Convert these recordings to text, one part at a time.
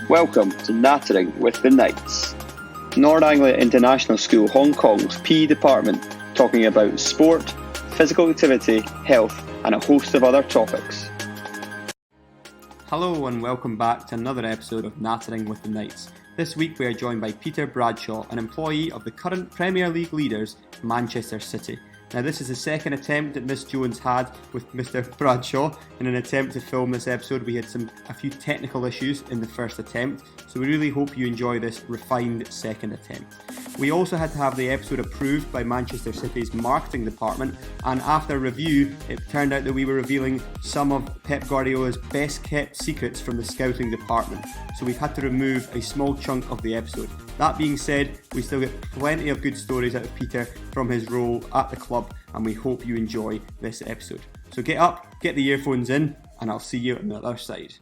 Welcome to Knattering with the Knights, North Anglia International School Hong Kong's PE department, talking about sport, physical activity, health and a host of other topics. Hello and welcome back to another episode of Knattering with the Knights. This week we are joined by Peter Bradshaw, an employee of the current Premier League leaders, Manchester City. Now this is the second attempt that Miss Jones had with Mr Bradshaw. In an attempt to film this episode, we had a few technical issues in the first attempt, so we really hope you enjoy this refined second attempt. We also had to have the episode approved by Manchester City's marketing department, and after review it turned out that we were revealing some of Pep Guardiola's best kept secrets from the scouting department, so we've had to remove a small chunk of the episode. That being said, we still get plenty of good stories out of Peter from his role at the club, and we hope you enjoy this episode. So get up, get the earphones in, and I'll see you on the other side.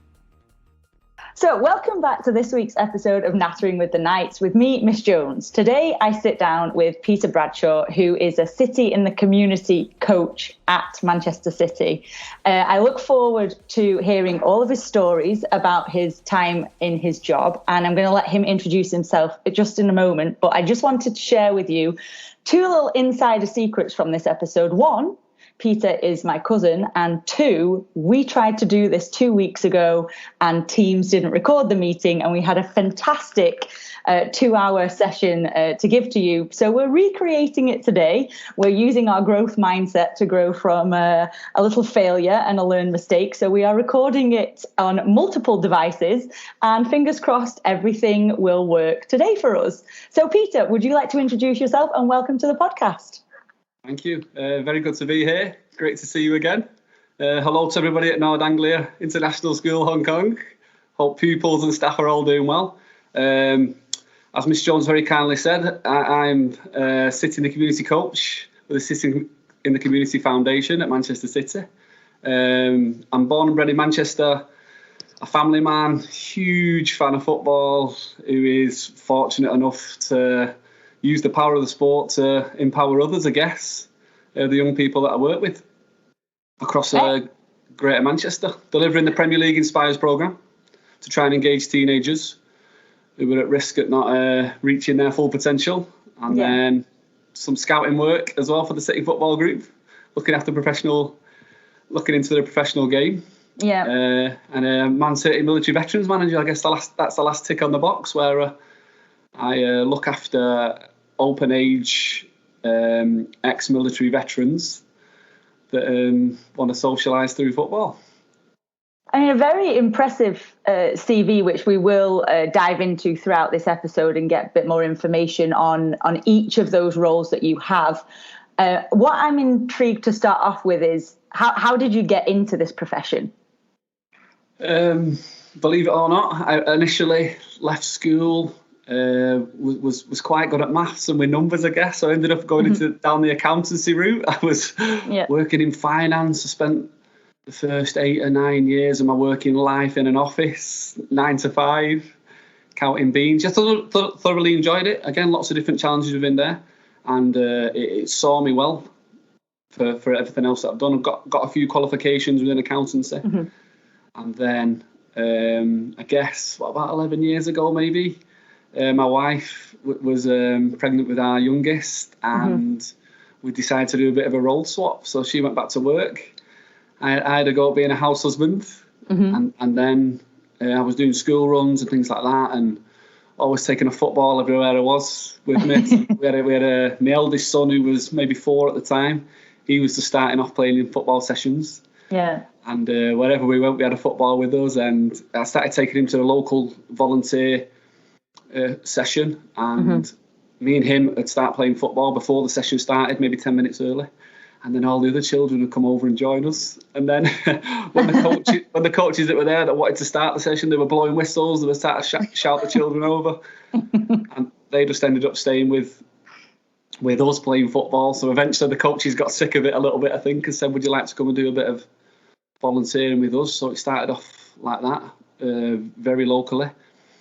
So welcome back to this week's episode of Knattering with the Knights with me, Miss Jones. Today I sit down with Peter Bradshaw, who is a City in the Community coach at Manchester City. I look forward to hearing all of his stories about his time in his job, and I'm going to let him introduce himself just in a moment. But I just wanted to share with you two little insider secrets from this episode. One, Peter is my cousin, and two, we tried to do this 2 weeks ago and Teams didn't record the meeting, and we had a fantastic 2-hour session to give to you. So we're recreating it today. We're using our growth mindset to grow from a little failure and a learned mistake. So we are recording it on multiple devices, and fingers crossed everything will work today for us. So Peter, would you like to introduce yourself and welcome to the podcast? Thank you. Very good to be here. Great to see you again. Hello to everybody at North Anglia International School, Hong Kong. Hope pupils and staff are all doing well. As Miss Jones very kindly said, I'm City in the Community coach with the City in the Community Foundation at Manchester City. I'm born and bred in Manchester, a family man, huge fan of football, who is fortunate enough to use the power of the sport to empower others, I guess, the young people that I work with across Greater Manchester, delivering the Premier League Inspires programme to try and engage teenagers who were at risk at not reaching their full potential, and then some scouting work as well for the City Football Group, looking into the professional game. And a Man City Military Veterans Manager. I guess that's the last tick on the box, where I look after open age ex-military veterans that want to socialise through football. I mean, a very impressive CV, which we will dive into throughout this episode and get a bit more information on each of those roles that you have. What I'm intrigued to start off with is how did you get into this profession? Believe it or not, I initially left school. Was quite good at maths and with numbers, I guess. So I ended up going down the accountancy route. I was working in finance. I spent the first 8 or 9 years of my working life in an office, 9 to 5, counting beans. Just thoroughly enjoyed it. Again, lots of different challenges within there, and it saw me well for everything else that I've done. I've got a few qualifications within accountancy, and then I guess about 11 years ago maybe. My wife was pregnant with our youngest, and we decided to do a bit of a role swap. So she went back to work. I had to go being a house husband, and then I was doing school runs and things like that, and always taking a football everywhere I was with me. we had my eldest son, who was maybe 4 at the time. He was just starting off playing in football sessions. Yeah. And wherever we went, we had a football with us, and I started taking him to the local volunteer session, and me and him would start playing football before the session started, maybe 10 minutes early, and then all the other children would come over and join us. And then when the coaches that were there that wanted to start the session, they were blowing whistles, they were starting to shout the children over, and they just ended up staying with us playing football. So eventually the coaches got sick of it a little bit, I think, and said, would you like to come and do a bit of volunteering with us? So it started off like that, very locally.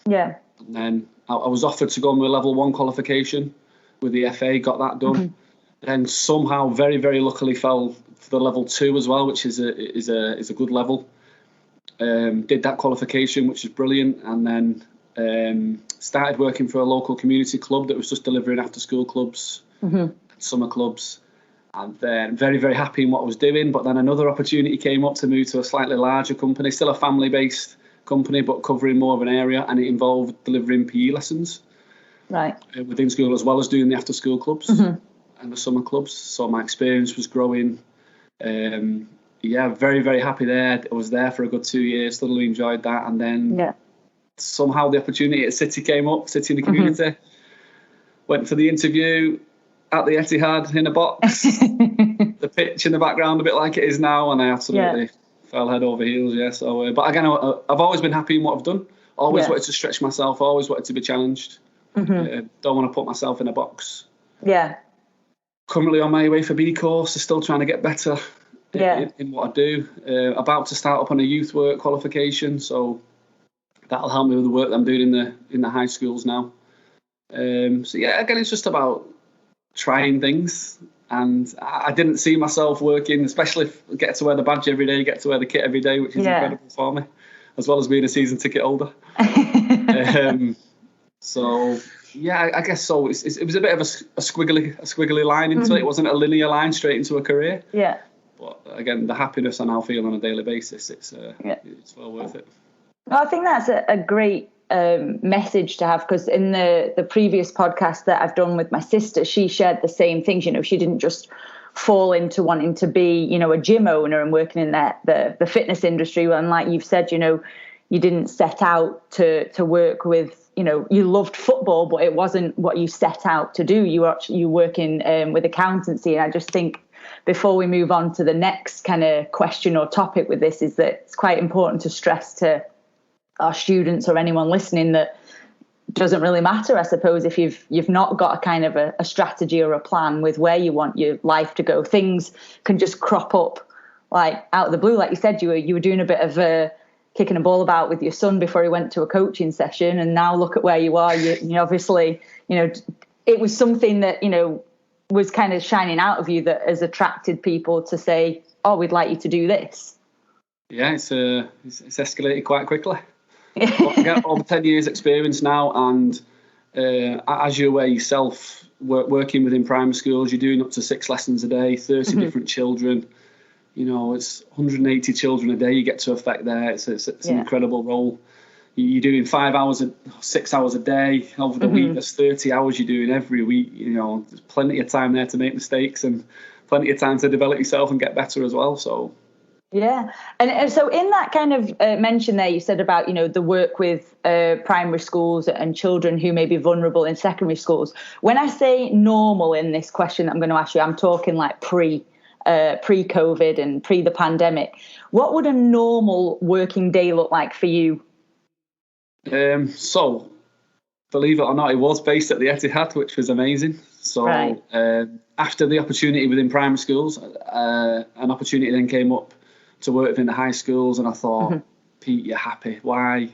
And then I was offered to go on with a level 1 qualification with the FA, got that done. Then somehow, very, very luckily, fell for the level 2 as well, which is a good level. Did that qualification, which is brilliant, and then Started working for a local community club that was just delivering after school clubs, summer clubs, and then very, very happy in what I was doing. But then another opportunity came up to move to a slightly larger company, still a family-based company, but covering more of an area, and it involved delivering PE lessons within school, as well as doing the after school clubs and the summer clubs. So my experience was growing. Very, very happy there. I was there for a good 2 years, thoroughly enjoyed that. And then somehow the opportunity at City came up, City in the community. Went for the interview at the Etihad in a box, the pitch in the background a bit like it is now, and I absolutely fell head over heels. So, but again, I've always been happy in what I've done. Always wanted to stretch myself. Always wanted to be challenged. Don't want to put myself in a box. Currently on my way for B course, still trying to get better in what I do. About to start up on a youth work qualification, so that'll help me with the work that I'm doing in the high schools now. Again, it's just about trying things, and I didn't see myself working, especially if I get to wear the badge every day, get to wear the kit every day, which is incredible for me, as well as being a season ticket holder. I guess so. It was a bit of a squiggly line into it. It wasn't a linear line straight into a career. But again, the happiness I now feel on a daily basis, it's well worth it. Well, I think that's a great message to have, because in the previous podcast that I've done with my sister, she shared the same things. She didn't just fall into wanting to be, a gym owner and working in the fitness industry. And like you've said, you didn't set out to work with, you loved football, but it wasn't what you set out to do. You were working with accountancy. And I just think before we move on to the next kind of question or topic with this, is that it's quite important to stress to our students or anyone listening that doesn't really matter, I suppose, if you've not got a kind of a strategy or a plan with where you want your life to go. Things can just crop up like out of the blue. Like you said, you were doing a bit of kicking a ball about with your son before he went to a coaching session, and now look at where you are. You obviously, it was something that was kind of shining out of you that has attracted people to say, "Oh, we'd like you to do this." Yeah, it's escalated quite quickly. I get over 10 years experience now, and as you're aware yourself, working within primary schools, you're doing up to 6 lessons a day, 30 different children. It's 180 children a day you get to affect there. It's an incredible role. You're doing 6 hours a day over the week. There's 30 hours you're doing every week. There's plenty of time there to make mistakes and plenty of time to develop yourself and get better as well. So. Yeah. And so in that kind of mention there, you said about, the work with primary schools and children who may be vulnerable in secondary schools. When I say normal in this question that I'm going to ask you, I'm talking like pre-COVID and pre the pandemic. What would a normal working day look like for you? So, believe it or not, it was based at the Etihad, which was amazing. So after the opportunity within primary schools, an opportunity then came up to work within the high schools, and I thought, Pete, you're happy. Why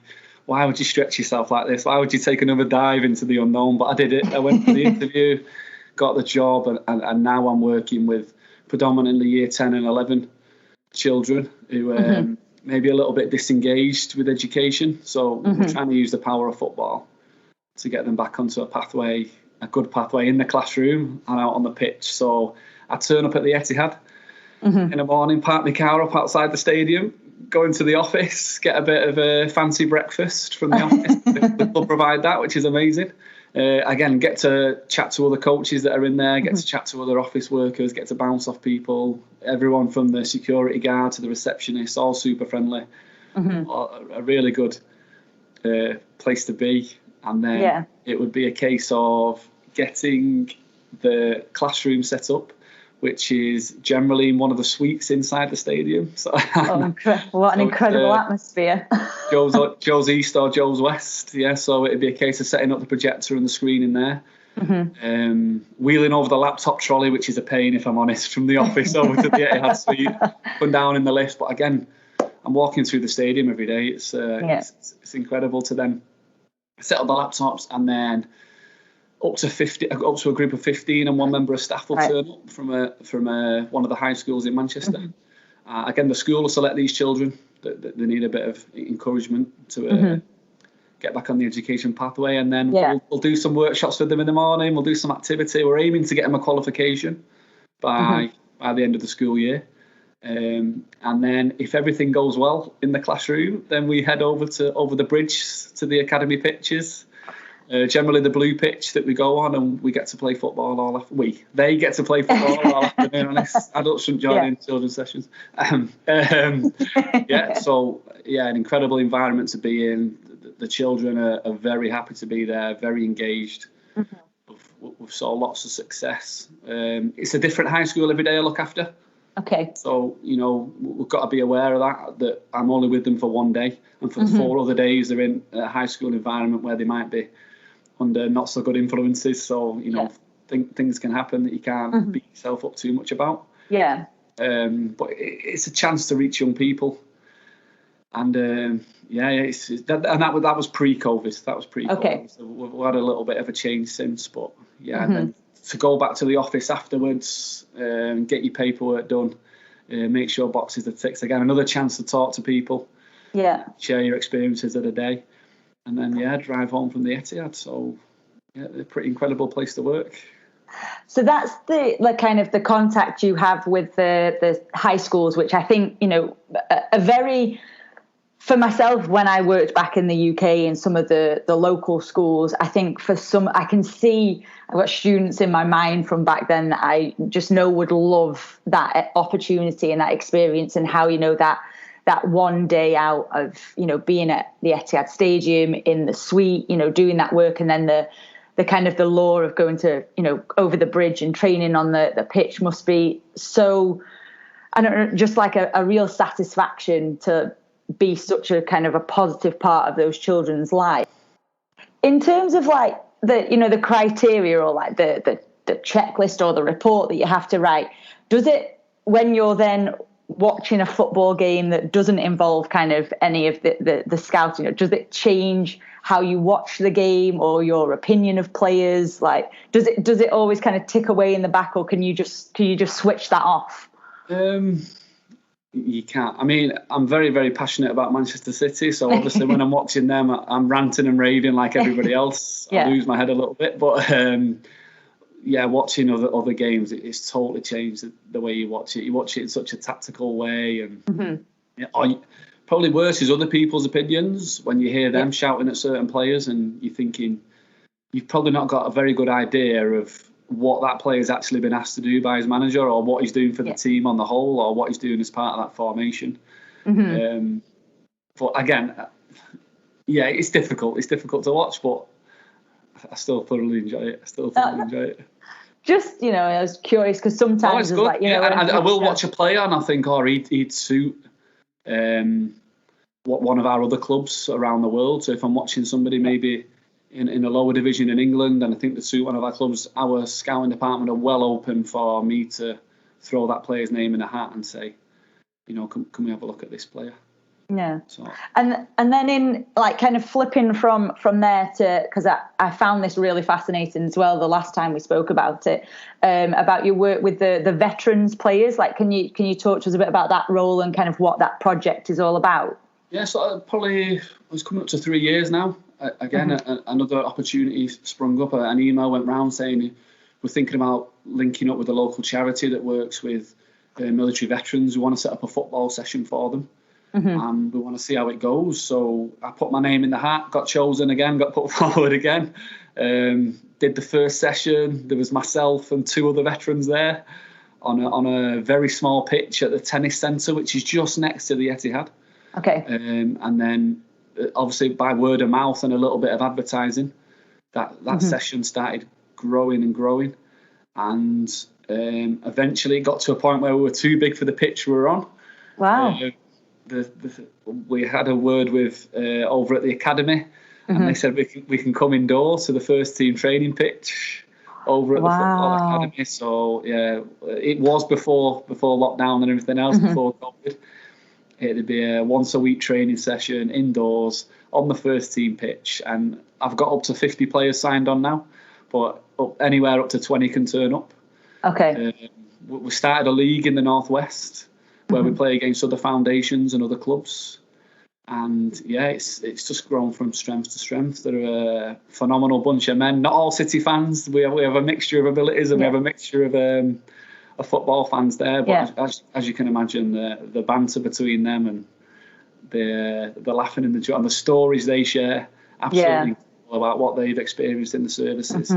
would you stretch yourself like this? Why would you take another dive into the unknown? But I did it. I went for the interview, got the job, and now I'm working with predominantly year 10 and 11 children who maybe a little bit disengaged with education. So we're trying to use the power of football to get them back onto a good pathway in the classroom and out on the pitch. So I turn up at the Etihad in the morning, park my car up outside the stadium, go into the office, get a bit of a fancy breakfast from the office. The club provide that, which is amazing. Again, get to chat to other coaches that are in there, get to chat to other office workers, get to bounce off people, everyone from the security guard to the receptionist, all super friendly. A really good place to be. And then it would be a case of getting the classroom set up, which is generally in one of the suites inside the stadium. So, what an incredible atmosphere. Joe's East or Joe's West, so it'd be a case of setting up the projector and the screen in there. Wheeling over the laptop trolley, which is a pain, if I'm honest, from the office over to the Etihad suite, going down in the lift. But again, I'm walking through the stadium every day. It's incredible to then set up the laptops, and then up to a group of 15, and one member of staff will turn up from one of the high schools in Manchester. Again, the school will select these children that they need a bit of encouragement to get back on the education pathway, and then we'll do some workshops with them in the morning. We'll do some activity. We're aiming to get them a qualification by the end of the school year. And then if everything goes well in the classroom, then we head over the bridge to the academy pitches. Generally the blue pitch that we go on, and we get to play football all afternoon. They get to play football all afternoon. Honest, adults shouldn't join in children's sessions. An incredible environment to be in. The children are very happy to be there, very engaged. We've saw lots of success. It's a different high school every day I look after. Okay. So, we've got to be aware of that I'm only with them for one day. And for the 4 other days, they're in a high school environment where they might be under not so good influences. So, things can happen that you can't beat yourself up too much about. Yeah. But it's a chance to reach young people. And, that was pre-COVID. That was pre-COVID. Okay. So we've had a little bit of a change since. But, and then to go back to the office afterwards, get your paperwork done, make sure boxes are ticked again. Another chance to talk to people. Yeah. Share your experiences of the day. And then, drive home from the Etihad. So, a pretty incredible place to work. So that's the kind of the contact you have with the high schools, which I think, a very... For myself, when I worked back in the UK in some of the local schools, I think for some, I can see I've got students in my mind from back then that I just know would love that opportunity and that experience, and how, that one day out of, being at the Etihad Stadium in the suite, doing that work, and then the kind of the lure of going to, over the bridge and training on the pitch must be so, I don't know, just like a real satisfaction to be such a kind of a positive part of those children's lives. In terms of like the criteria, or like the checklist or the report that you have to write, does it, when you're then watching a football game that doesn't involve kind of any of the scouting, does it change how you watch the game or your opinion of players? Like, does it always kind of tick away in the back, or can you just switch that off? You can't. I mean, I'm very, very passionate about Manchester City, so obviously when I'm watching them, I'm ranting and raving like everybody else. I lose my head a little bit, but watching other games, it's totally changed the way you watch it. You watch it in such a tactical way, and probably worse is other people's opinions when you hear them shouting at certain players, and you're thinking you've probably not got a very good idea of what that player's actually been asked to do by his manager, or what he's doing for the team on the whole, or what he's doing as part of that formation. But again, it's difficult. It's difficult to watch, but I still thoroughly enjoy it. Just, I was curious because sometimes it's like, and I will watch a player and I think, he'd suit what one of our other clubs around the world. So if I'm watching somebody maybe in a lower division in England, and I think to suit one of our clubs, our scouting department are well open for me to throw that player's name in a hat and say, can we have a look at this player? Yeah. So. And then in like kind of flipping from there to, because I found this really fascinating as well the last time we spoke about it, about your work with the veterans players. Like, can you talk to us a bit about that role and kind of what that project is all about? Yeah, so I was coming up to 3 years now. Again, another opportunity sprung up. An email went round saying we're thinking about linking up with a local charity that works with military veterans. We want to set up a football session for them. And we want to see how it goes. So I put my name in the hat, got chosen again, got put forward again. Did the first session. There was myself and 2 other veterans there on a very small pitch at the tennis centre, which is just next to the Etihad. Okay. And then obviously by word of mouth and a little bit of advertising, that session started growing and growing. And eventually it got to a point where we were too big for the pitch we were on. Wow. We had a word with over at the academy, and they said we can come indoors to the first team training pitch over at the football academy. So it was before lockdown and everything else, before COVID. It'd be a once a week training session indoors on the first team pitch, and I've got up to 50 players signed on now, but anywhere up to 20 can turn up. Okay. We started a league in the Northwest where we play against other foundations and other clubs. And yeah, it's just grown from strength to strength. They're a phenomenal bunch of men. Not all City fans. We have a mixture of abilities, and we have a mixture of football fans there. But as you can imagine, the banter between them and the laughing and the stories they share, absolutely about what they've experienced in the services.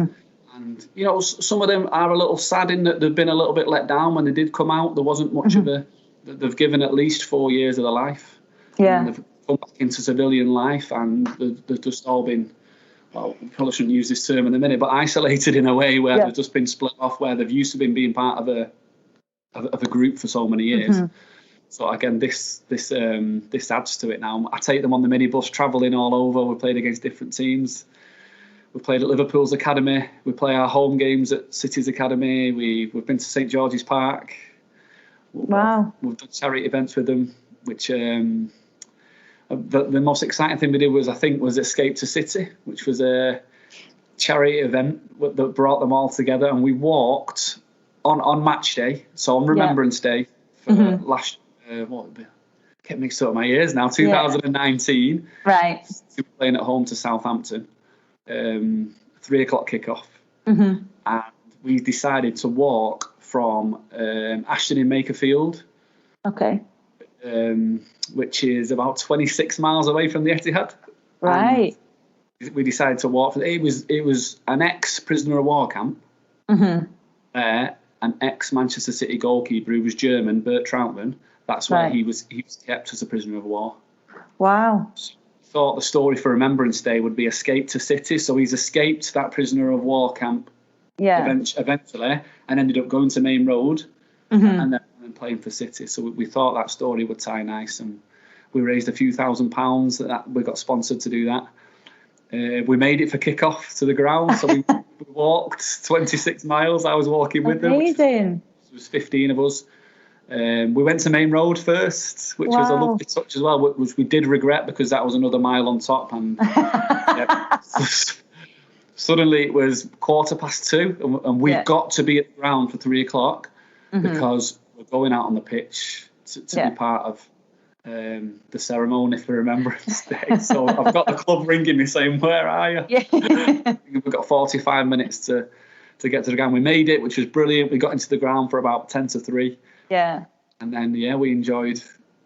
And some of them are a little sad in that they've been a little bit let down when they did come out. There wasn't much of they've given at least 4 years of their life. And they've come back into civilian life, and they've just all been, well, we probably shouldn't use this term in a minute, but isolated in a way where they've just been split off, where they've used to being part of a group for so many years. So again, this adds to it now. I take them on the minibus travelling all over. We played against different teams. We played at Liverpool's academy. We play our home games at City's academy. We've been to St George's Park. Wow. We've done charity events with them, which the most exciting thing we did was Escape to City, which was a charity event that brought them all together, and we walked on match day, so on Remembrance Day for last get mixed up my years now, 2019. Right. We were playing at home to Southampton, 3:00 kickoff, and we decided to walk from Ashton in Makerfield. Okay. Which is about 26 miles away from the Etihad. Right. And we decided to walk. It was an ex-prisoner of war camp. An ex-Manchester City goalkeeper who was German, Bert Trautmann. That's where he was kept as a prisoner of war. Wow. Thought the story for Remembrance Day would be Escape to City. So he's escaped that prisoner of war camp eventually, and ended up going to Main Road and then playing for City. So we thought that story would tie nice, and we raised a few £1,000s that we got sponsored to do that. We made it for kick-off to the ground, so we walked 26 miles. I was walking with them. Amazing. There was 15 of us. We went to Main Road first, which was a lovely touch as well, which we did regret because that was another mile on top. And suddenly it was 2:15, and we got to be at the ground for 3:00 because we're going out on the pitch to be part of the ceremony for Remembrance Day. So I've got the club ringing me saying, "Where are you?" We've got 45 minutes to get to the ground. We made it, which was brilliant. We got into the ground for about 10 to 3. Yeah. And then we enjoyed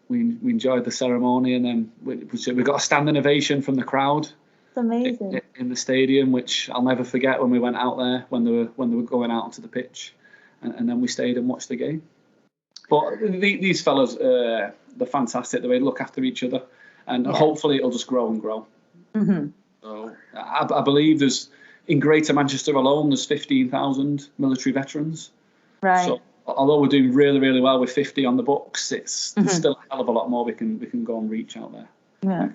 the ceremony, and then we got a standing ovation from the crowd. It's amazing. In the stadium, which I'll never forget when we went out there when they were going out onto the pitch, and then we stayed and watched the game. But these fellas, they're fantastic. The way they look after each other, and hopefully it'll just grow and grow. So I believe in Greater Manchester alone, there's 15,000 military veterans. Right. So although we're doing really, really well with 50 on the books, there's still a hell of a lot more we can go and reach out there. Yeah.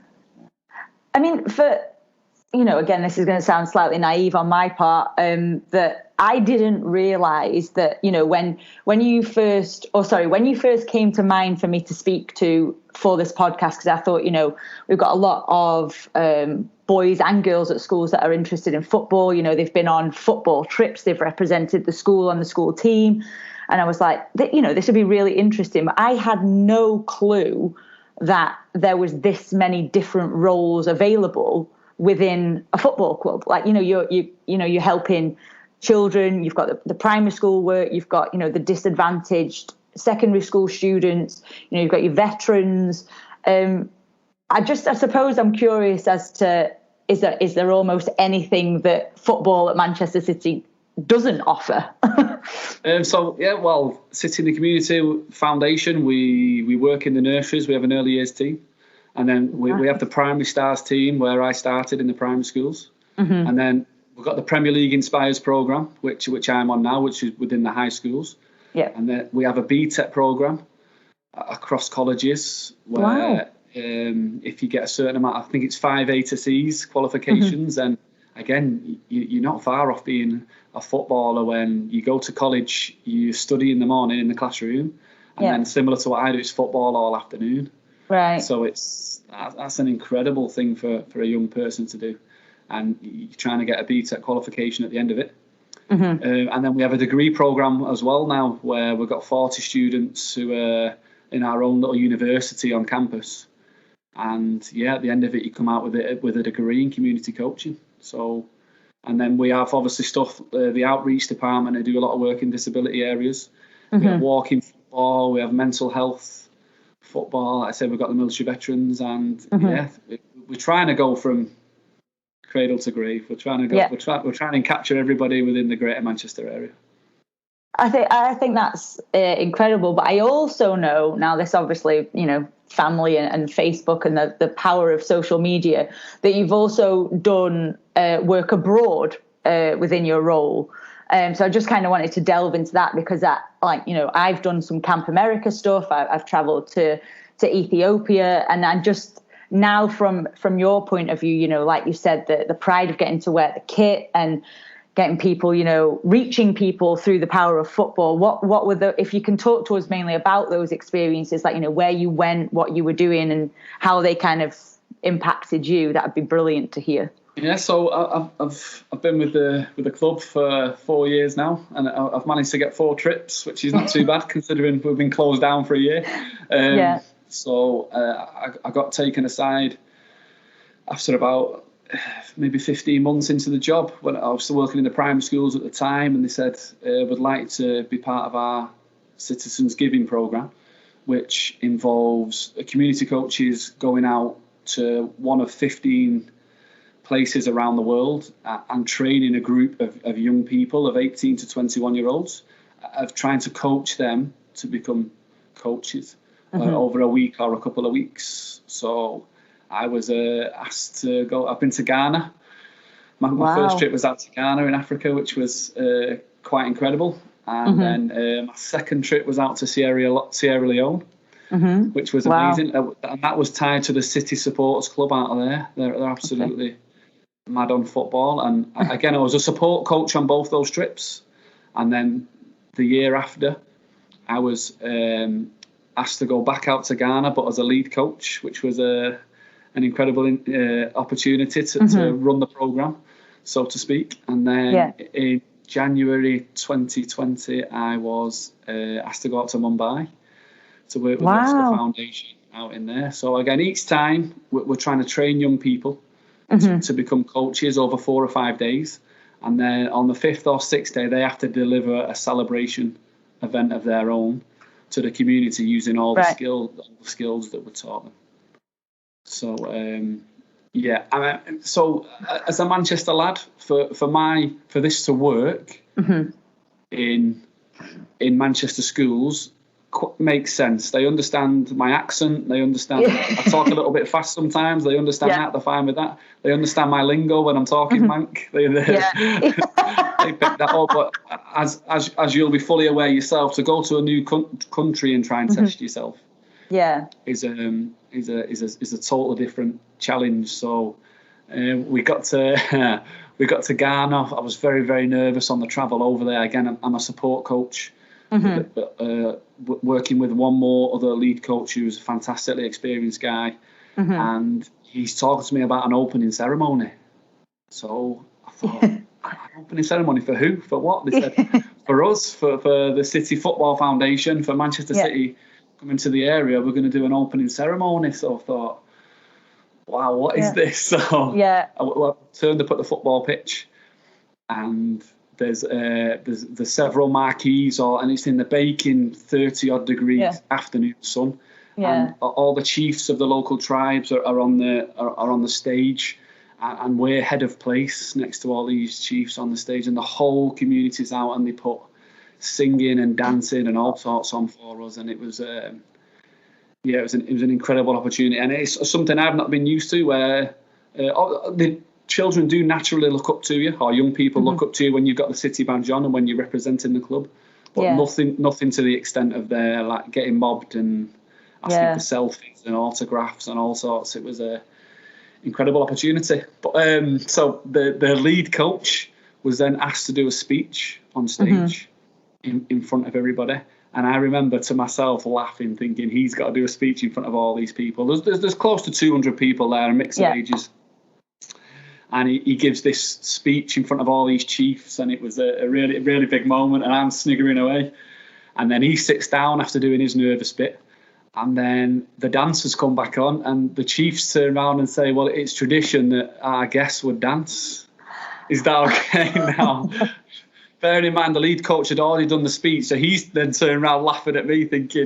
I mean, again, this is going to sound slightly naive on my part, that I didn't realise that, when you first came to mind for me to speak to for this podcast, because I thought, we've got a lot of boys and girls at schools that are interested in football. They've been on football trips, they've represented the school on the school team. And I was like, this would be really interesting. But I had no clue that there was this many different roles available within a football club. Like, you're helping children, you've got the primary school work, you've got, the disadvantaged secondary school students, you've got your veterans. I suppose I'm curious as to, is there almost anything that football at Manchester City doesn't offer? City in the Community Foundation, we work in the nurseries. We have an early years team, and then we have the primary stars team where I started in the primary schools, and then we've got the Premier League Inspires programme, which I'm on now, which is within the high schools. And then we have a BTEC programme across colleges where if you get a certain amount, I think it's 5 A to C's qualifications, and again, you're not far off being a footballer. When you go to college, you study in the morning in the classroom, and then similar to what I do, it's football all afternoon. Right. So that's an incredible thing for a young person to do, and you're trying to get a BTEC qualification at the end of it. And then we have a degree programme as well now, where we've got 40 students who are in our own little university on campus, And at the end of it, you come out with a degree in community coaching. So, and then we have obviously stuff, the outreach department, they do a lot of work in disability areas. We have walking football, we have mental health football. Like I said, we've got the military veterans, and we're trying to go from cradle to grave. We're trying to go. We're trying to capture everybody within the Greater Manchester area. I think that's incredible. But I also know now, this obviously, family and Facebook and the power of social media, that you've also done work abroad within your role. So I just kind of wanted to delve into that, because I've done some Camp America stuff. I've traveled to Ethiopia, and I'm just now from your point of view, like you said, the pride of getting to wear the kit and getting people, reaching people through the power of football. What were if you can talk to us mainly about those experiences, like, where you went, what you were doing, and how they kind of impacted you, that would be brilliant to hear. Yeah, so I've been with the club for 4 years now, and I've managed to get 4 trips, which is not too bad considering we've been closed down for a year. So I got taken aside after about maybe 15 months into the job, when I was still working in the primary schools at the time, and they said would like to be part of our Citizens Giving programme, which involves community coaches going out to one of 15 places around the world and training a group of young people of 18 to 21 year olds, of trying to coach them to become coaches over a week or a couple of weeks. So I was asked to go. I've been to Ghana. My first trip was out to Ghana in Africa, which was quite incredible. And then my second trip was out to Sierra Leone, which was amazing. And that was tied to the City Supporters Club out of there. They're absolutely mad on football. And again, I was a support coach on both those trips. And then the year after, I was asked to go back out to Ghana, but as a lead coach, which was an incredible opportunity to run the programme, so to speak. And then in January 2020, I was asked to go out to Mumbai to work with the Oscar Foundation out in there. So again, each time we're trying to train young people to become coaches over 4 or 5 days. And then on the 5th or 6th day, they have to deliver a celebration event of their own to the community using all the skills that were taught them. So so as a Manchester lad, for this to work in Manchester schools makes sense. They understand my accent. They understand I talk a little bit fast sometimes. They understand that. They're fine with that. They understand my lingo when I'm talking Manc. They pick that up. But as you'll be fully aware yourself, to go to a new country and try and test yourself is a totally different challenge. So we got to Ghana. I was very, very nervous on the travel over there. Again, I'm a support coach, working with one more other lead coach who's a fantastically experienced guy, and he's talking to me about an opening ceremony. So I thought, an opening ceremony for who? For what? They said for us, for the City Football Foundation, for Manchester City coming to the area, we're going to do an opening ceremony. So I thought, wow, what is this? So I turned up at the football pitch, and there's several marquees, and it's in the baking 30-odd degrees afternoon sun, and all the chiefs of the local tribes are on the stage, and we're head of place next to all these chiefs on the stage, and the whole community's out, and they put singing and dancing and all sorts on for us, and it was it was an incredible opportunity, and it's something I've not been used to, where the children do naturally look up to you, or young people look up to you when you've got the City badge on and when you're representing the club, but nothing to the extent of their like getting mobbed and asking for selfies and autographs and all sorts. It was a incredible opportunity. But so the lead coach was then asked to do a speech on stage in front of everybody. And I remember to myself laughing, thinking he's got to do a speech in front of all these people. There's close to 200 people there, a mix of ages. And he gives this speech in front of all these chiefs, and it was a really, really big moment, and I'm sniggering away. And then he sits down after doing his nervous bit, And then the dancers come back on, and the chiefs turn around and say, well, it's tradition that our guests would dance. Is that okay now? Bearing in mind, the lead coach had already done the speech, so he's then turned around laughing at me thinking,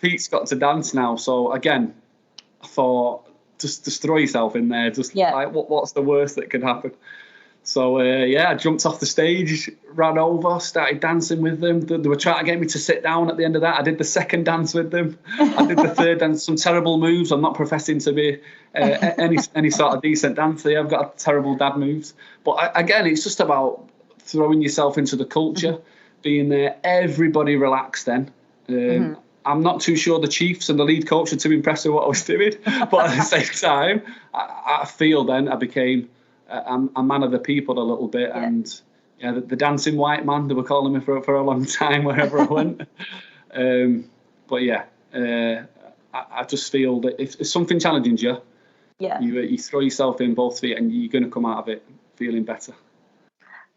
Pete's got to dance now. So again, I thought, just throw yourself in there. Like, what's the worst that could happen? So, I jumped off the stage, ran over, started dancing with them. They were trying to get me to sit down at the end of that. I did the second dance with them. I did the third dance, some terrible moves. I'm not professing to be any sort of decent dancer. I've got terrible dad moves. But again, it's just about throwing yourself into the culture, being there. Everybody relaxed then. I'm not too sure the chiefs and the lead coach were too impressed with what I was doing. But at the same time, I feel then I became a man of the people a little bit, and the dancing white man, they were calling me for a long time wherever I went. I just feel that if something challenges you, you throw yourself in both feet, and you're going to come out of it feeling better.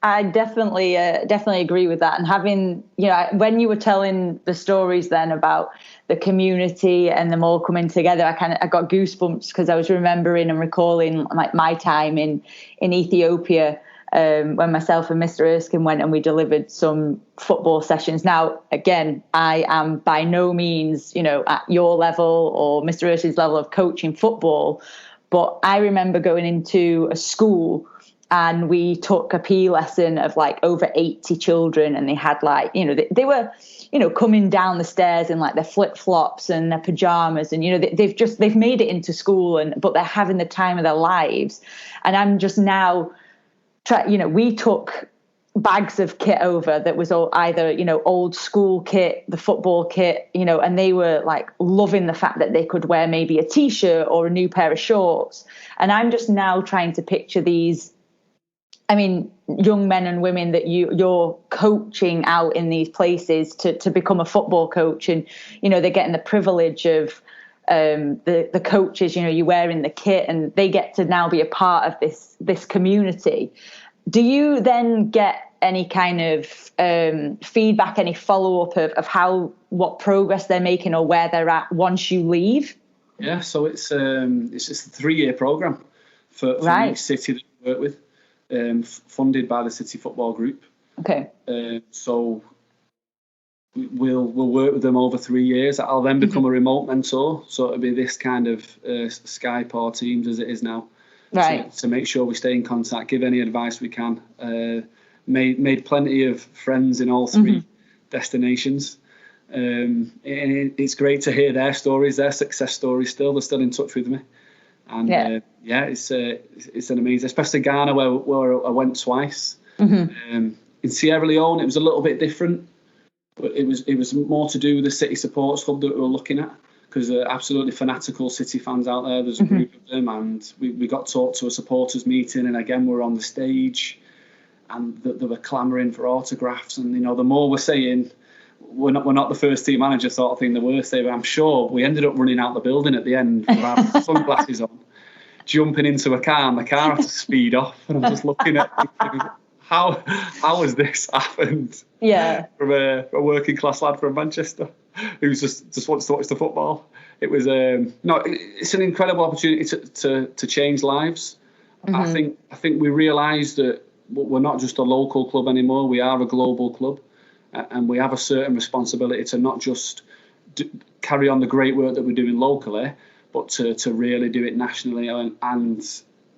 I definitely agree with that. And having, when you were telling the stories then about the community and them all coming together, I got goosebumps because I was remembering and recalling like my time in Ethiopia when myself and Mr. Erskine went and we delivered some football sessions. Now, again, I am by no means, at your level or Mr. Erskine's level of coaching football, but I remember going into a school and we took a PE lesson of like over 80 children, and they had like, they were, coming down the stairs in like their flip flops and their pajamas, and they've made it into school, but they're having the time of their lives. And I'm just now, we took bags of kit over that was all either old school kit, the football kit, and they were like loving the fact that they could wear maybe a t-shirt or a new pair of shorts. And I'm just now trying to picture these. I mean, young men and women that you're coaching out in these places to become a football coach, and they're getting the privilege of the coaches. You're wearing the kit, and they get to now be a part of this community. Do you then get any kind of feedback, any follow up of what progress they're making or where they're at once you leave? Yeah, so it's just a 3-year program for each city that we work with. Funded by the City Football Group. Okay. So we'll work with them over 3 years. I'll then become a remote mentor. So it'll be this kind of Skype or Teams as it is now. Right. To make sure we stay in contact, give any advice we can. Made plenty of friends in all 3 destinations. And it's great to hear their stories, their success stories still. They're still in touch with me. And it's an amazing, especially Ghana where I went twice. In Sierra Leone, it was a little bit different, but it was more to do with the City Supporters Club that we were looking at, because they're absolutely fanatical City fans out there. There's a group of them, and we got talked to a supporters meeting, and again we're on the stage, and they were clamouring for autographs, and the more we're saying we're not the first team manager sort of thing, the worse they were. I'm sure we ended up running out the building at the end with our sunglasses on, jumping into a car, and the car had to speed off. And I'm just looking at how has this happened? Yeah, from a working class lad from Manchester who just wants to watch the football. It was it's an incredible opportunity to change lives. I think we realised that we're not just a local club anymore. We are a global club. And we have a certain responsibility to not just carry on the great work that we're doing locally, but to really do it nationally and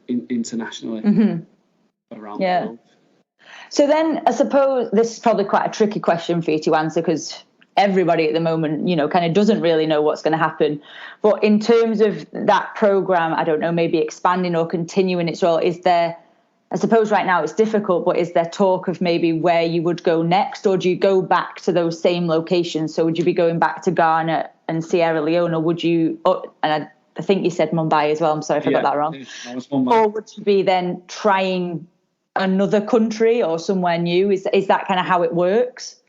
internationally around the world. So then I suppose this is probably quite a tricky question for you to answer, because everybody at the moment, kind of doesn't really know what's going to happen. But in terms of that programme, I don't know, maybe expanding or continuing its role, is there... I suppose right now it's difficult, but is there talk of maybe where you would go next, or do you go back to those same locations? So would you be going back to Ghana and Sierra Leone, or would you, and I think you said Mumbai as well, I'm sorry if I got that wrong. Or would you be then trying another country or somewhere new? Is that kind of how it works?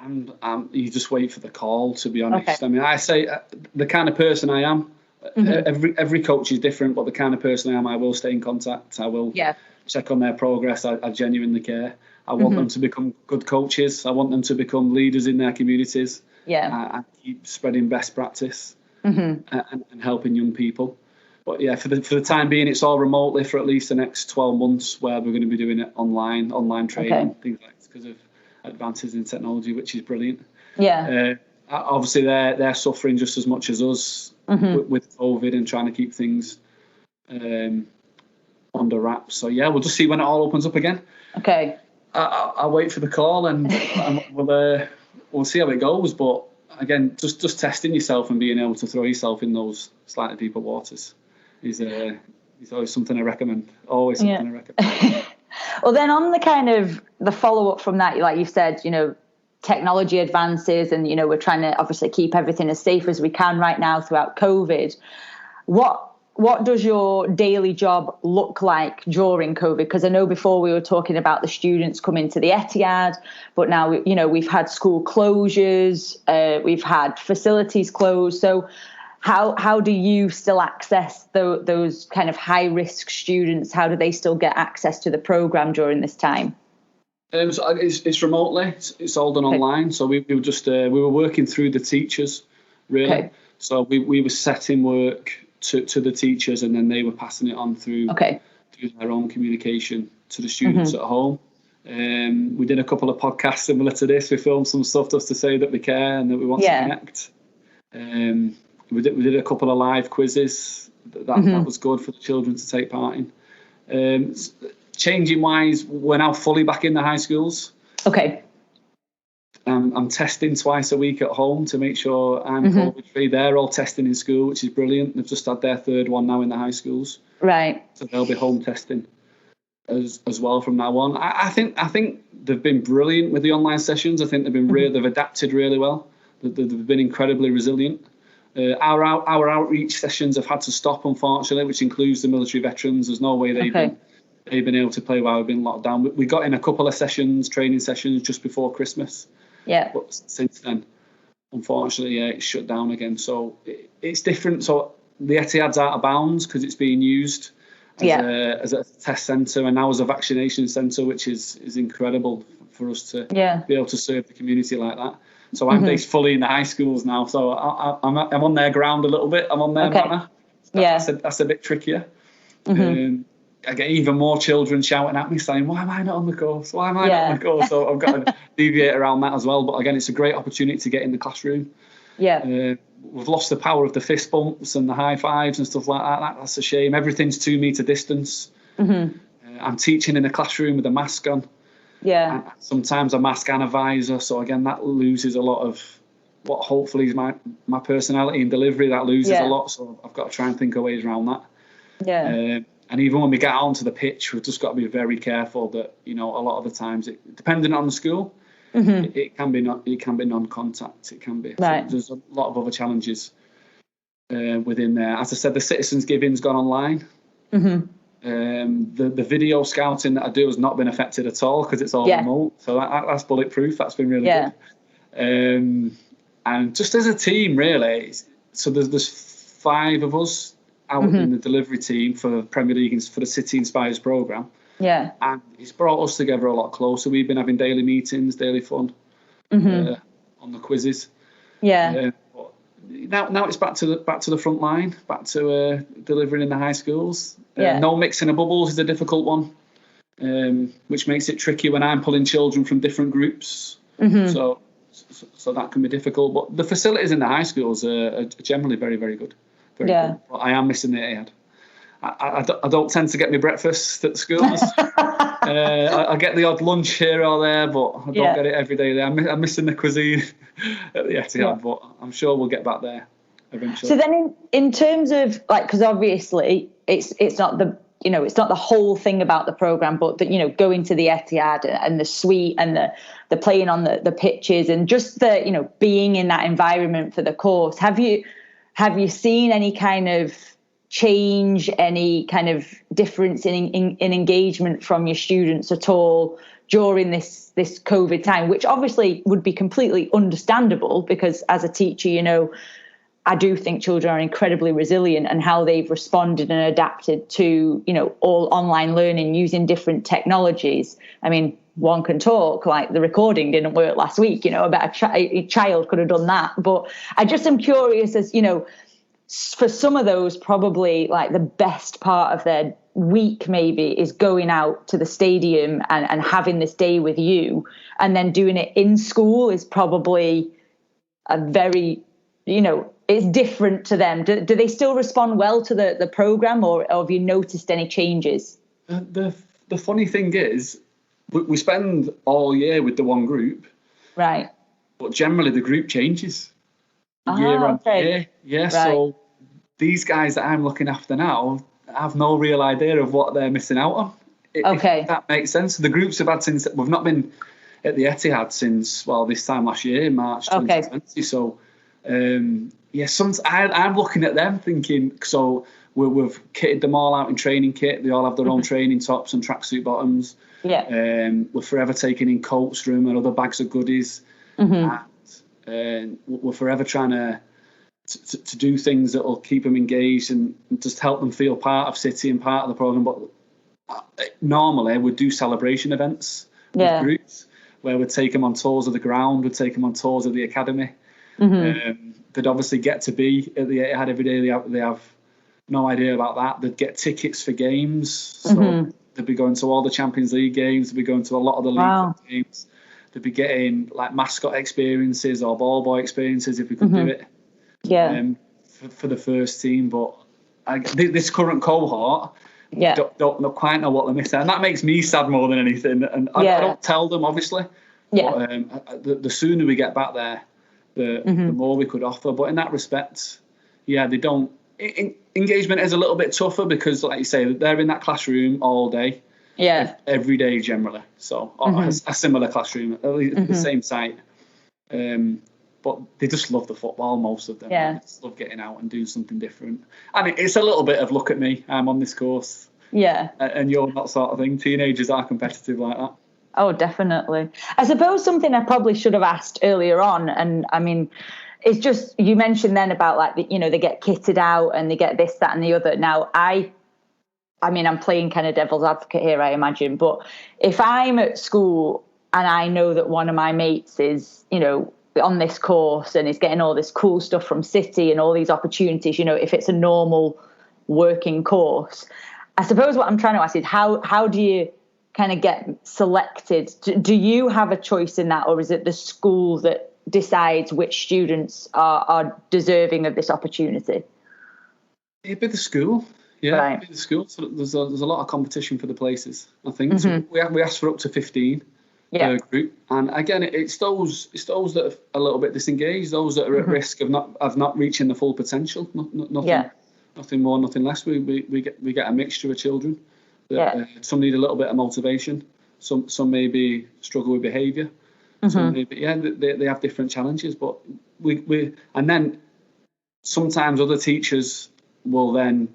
You just wait for the call, to be honest. Okay. I mean, I say the kind of person I am, every coach is different, but the kind of person I am, I will stay in contact. I will check on their progress. I genuinely care. I want them to become good coaches. I want them to become leaders in their communities. and keep spreading best practice and helping young people. But yeah, for the time being, it's all remotely for at least the next 12 months, where we're going to be doing it online training, things like this, because of advances in technology, which is brilliant. Yeah. Obviously, they're suffering just as much as us with COVID and trying to keep things under wraps. So yeah, we'll just see when it all opens up again. Okay. I'll wait for the call and we'll see how it goes. But again, just testing yourself and being able to throw yourself in those slightly deeper waters is always something I recommend. Always something I recommend. Well, then on the kind of the follow up from that, like you said, technology advances, and we're trying to obviously keep everything as safe as we can right now throughout COVID. What does your daily job look like during COVID? Because I know before we were talking about the students coming to the Etihad, but now we've had school closures, we've had facilities closed. So how do you still access those kind of high risk students? How do they still get access to the program during this time? So it's remotely. It's all done online. So we were just we were working through the teachers, really. Okay. So we were setting work to the teachers, and then they were passing it on through their own communication to the students at home. We did a couple of podcasts similar to this. We filmed some stuff just to say that we care and that we want to connect. We did a couple of live quizzes. That was good for the children to take part in. Changing wise, we're now fully back in the high schools. Okay. I'm testing twice a week at home to make sure I'm COVID free. They're all testing in school, which is brilliant. They've just had their third one now in the high schools. Right. So they'll be home testing as well from now on. I think they've been brilliant with the online sessions. I think they've been they've adapted really well. They've been incredibly resilient. Our outreach sessions have had to stop, unfortunately, which includes the military veterans. There's no way they've been able to play while we've been locked down. We got in a couple of training sessions just before Christmas. Yeah. But since then, unfortunately, it's shut down again. So it's different. So the Etihad's out of bounds because it's being used as a test centre and now as a vaccination centre, which is incredible for us to be able to serve the community like that. So I'm based fully in the high schools now. So I'm on their ground a little bit. I'm on their manor. That's a bit trickier. I get even more children shouting at me saying, why am I not on the course? Why am I not on the course? So I've got to deviate around that as well. But again, it's a great opportunity to get in the classroom. Yeah. We've lost the power of the fist bumps and the high fives and stuff like that. That's a shame. Everything's 2 metre distance. I'm teaching in a classroom with a mask on. Yeah. And sometimes a mask and a visor. So again, that loses a lot of what hopefully is my personality and delivery. That loses a lot. So I've got to try and think of ways around that. Yeah. And even when we get onto the pitch, we've just got to be very careful that, a lot of the times, depending on the school, it can be non-contact. It can be. Right. So there's a lot of other challenges within there. As I said, the citizens giving's gone online. The video scouting that I do has not been affected at all because it's all remote. So that's bulletproof. That's been really good. And just as a team, really, so there's 5 of us out in the delivery team for Premier League and for the City Inspires programme. Yeah. And it's brought us together a lot closer. We've been having daily meetings, daily fun on the quizzes. Yeah. But now it's back to the front line, back to delivering in the high schools. No mixing of bubbles is a difficult one, which makes it tricky when I'm pulling children from different groups. So that can be difficult. But the facilities in the high schools are generally very, very good. Good. But I am missing the Etihad. I don't tend to get my breakfast at the schools. I get the odd lunch here or there, but I don't get it every day there. I'm missing the cuisine at the Etihad, but I'm sure we'll get back there eventually. So then in terms of, because obviously it's not the, it's not the whole thing about the programme, but that, going to the Etihad and the suite and the playing on the pitches and just the, being in that environment for the course. Have you seen any kind of change, any kind of difference in engagement from your students at all during this COVID time, which obviously would be completely understandable because as a teacher, I do think children are incredibly resilient and how they've responded and adapted to, all online learning using different technologies. I mean, one can talk, like the recording didn't work last week, I bet a child could have done that. But I just am curious, as for some of those, probably like the best part of their week maybe is going out to the stadium and having this day with you, and then doing it in school is probably a very, it's different to them. Do they still respond well to the program, or have you noticed any changes? The funny thing is, we spend all year with the one group, right? But generally the group changes year on year. Yeah, right. So these guys that I'm looking after now have no real idea of what they're missing out on. If that makes sense. The groups have had since we've not been at the Etihad since this time last year in March 2020. So I'm looking at them thinking, so we've kitted them all out in training kit. They all have their own training tops and tracksuit bottoms. Yeah. We're forever taking in coats for them and other bags of goodies. And we're forever trying to do things that will keep them engaged and just help them feel part of City and part of the programme. But normally we'd do celebration events with groups where we'd take them on tours of the ground, we'd take them on tours of the academy. They'd obviously get to be at the Etihad every day. They have no idea about that. They'd get tickets for games. So they'd be going to all the Champions League games. They'd be going to a lot of the League games. They'd be getting like mascot experiences or ball boy experiences if we could do it. Yeah. For the first team, but this current cohort don't quite know what they're missing, and that makes me sad more than anything. And I don't tell them, obviously. Yeah. But the sooner we get back there, the more we could offer. But in that respect, they don't. Engagement is a little bit tougher because, like you say, they're in that classroom all day. Yeah. Every day generally. So a similar classroom, at least the same site. But they just love the football, most of them. Yeah. They just love getting out and doing something different. And it's a little bit of, look at me, I'm on this course. Yeah. And you're not, sort of thing. Teenagers are competitive like that. Oh, definitely. I suppose something I probably should have asked earlier on, and I mean, it's just, you mentioned then about like, they get kitted out and they get this, that and the other. Now, I mean, I'm playing kind of devil's advocate here, I imagine, but if I'm at school and I know that one of my mates is, on this course and is getting all this cool stuff from City and all these opportunities, if it's a normal working course, I suppose what I'm trying to ask is how do you kind of get selected? Do you have a choice in that, or is it the school that decides which students are deserving of this opportunity? It'd be the school. Yeah, right. It'd be the school. So there's a lot of competition for the places, I think. So we asked for up to 15. Group, and again, it's those that are a little bit disengaged, those that are at risk of not reaching the full potential. Nothing more, nothing less. We get a mixture of children. Some need a little bit of motivation. Some maybe struggle with behaviour. Some maybe they have different challenges. But we and then sometimes other teachers will then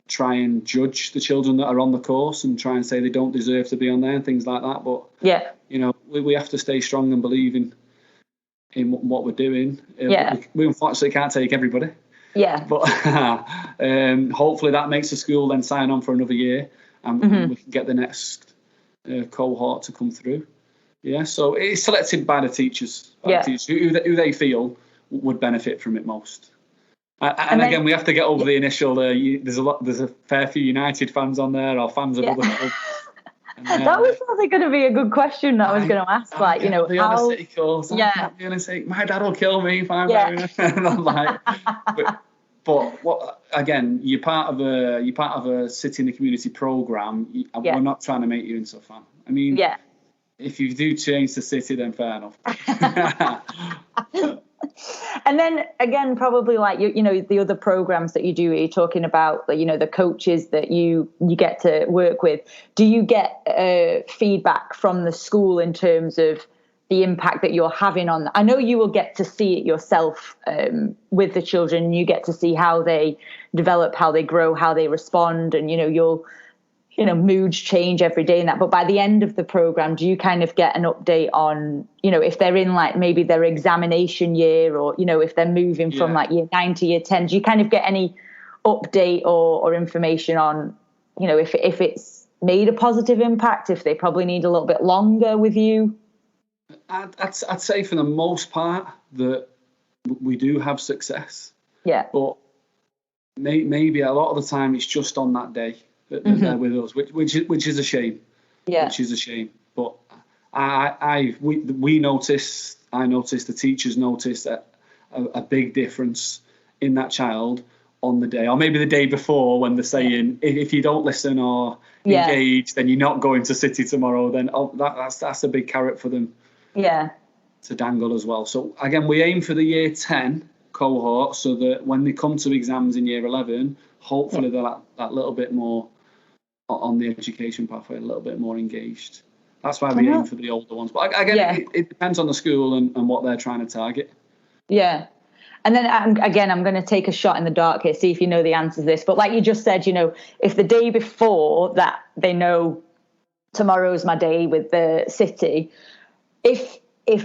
try and judge the children that are on the course and try and say they don't deserve to be on there and things like that. But we have to stay strong and believe in what we're doing. We unfortunately can't take everybody. Yeah. But hopefully that makes the school then sign on for another year and we can get the next cohort to come through. Yeah. So it's selected by the teachers, who they feel would benefit from it most. And again, we have to get over the initial. There's a fair few United fans on there, or fans of other clubs. That was probably going to be a good question that I was going to ask. Like, how? On a City course. My dad will kill me if I'm there. And I'm like, but what? Again, you're part of a City in the Community programme. We're not trying to make you into a fan. I mean, if you do change the City, then fair enough. And then again, probably like the other programs that you do, you're talking about, the coaches that you get to work with. Do you get feedback from the school in terms of the impact that you're having on? I know you will get to see it yourself with the children. You get to see how they develop, how they grow, how they respond, and you'll moods change every day and that. But by the end of the program, do you kind of get an update on, if they're in like maybe their examination year, or, if they're moving from like year 9 to year 10, do you kind of get any update or information on, if it's made a positive impact, if they probably need a little bit longer with you? I'd say for the most part that we do have success. Yeah. But maybe a lot of the time it's just on that day that they're with us, which is a shame. Yeah. Which is a shame. But I noticed the teachers noticed a big difference in that child on the day, or maybe the day before, when they're saying, if you don't listen or engage, then you're not going to City tomorrow. Then that's a big carrot for them. Yeah. To dangle as well. So again, we aim for the year 10 cohort, so that when they come to exams in year 11, hopefully they're that little bit more on the education pathway, a little bit more engaged. That's why we aim for the older ones. But again, it depends on the school and what they're trying to target. Yeah. And then, again, I'm going to take a shot in the dark here, see if you know the answer to this. But like you just said, if the day before that they know tomorrow's my day with the City, if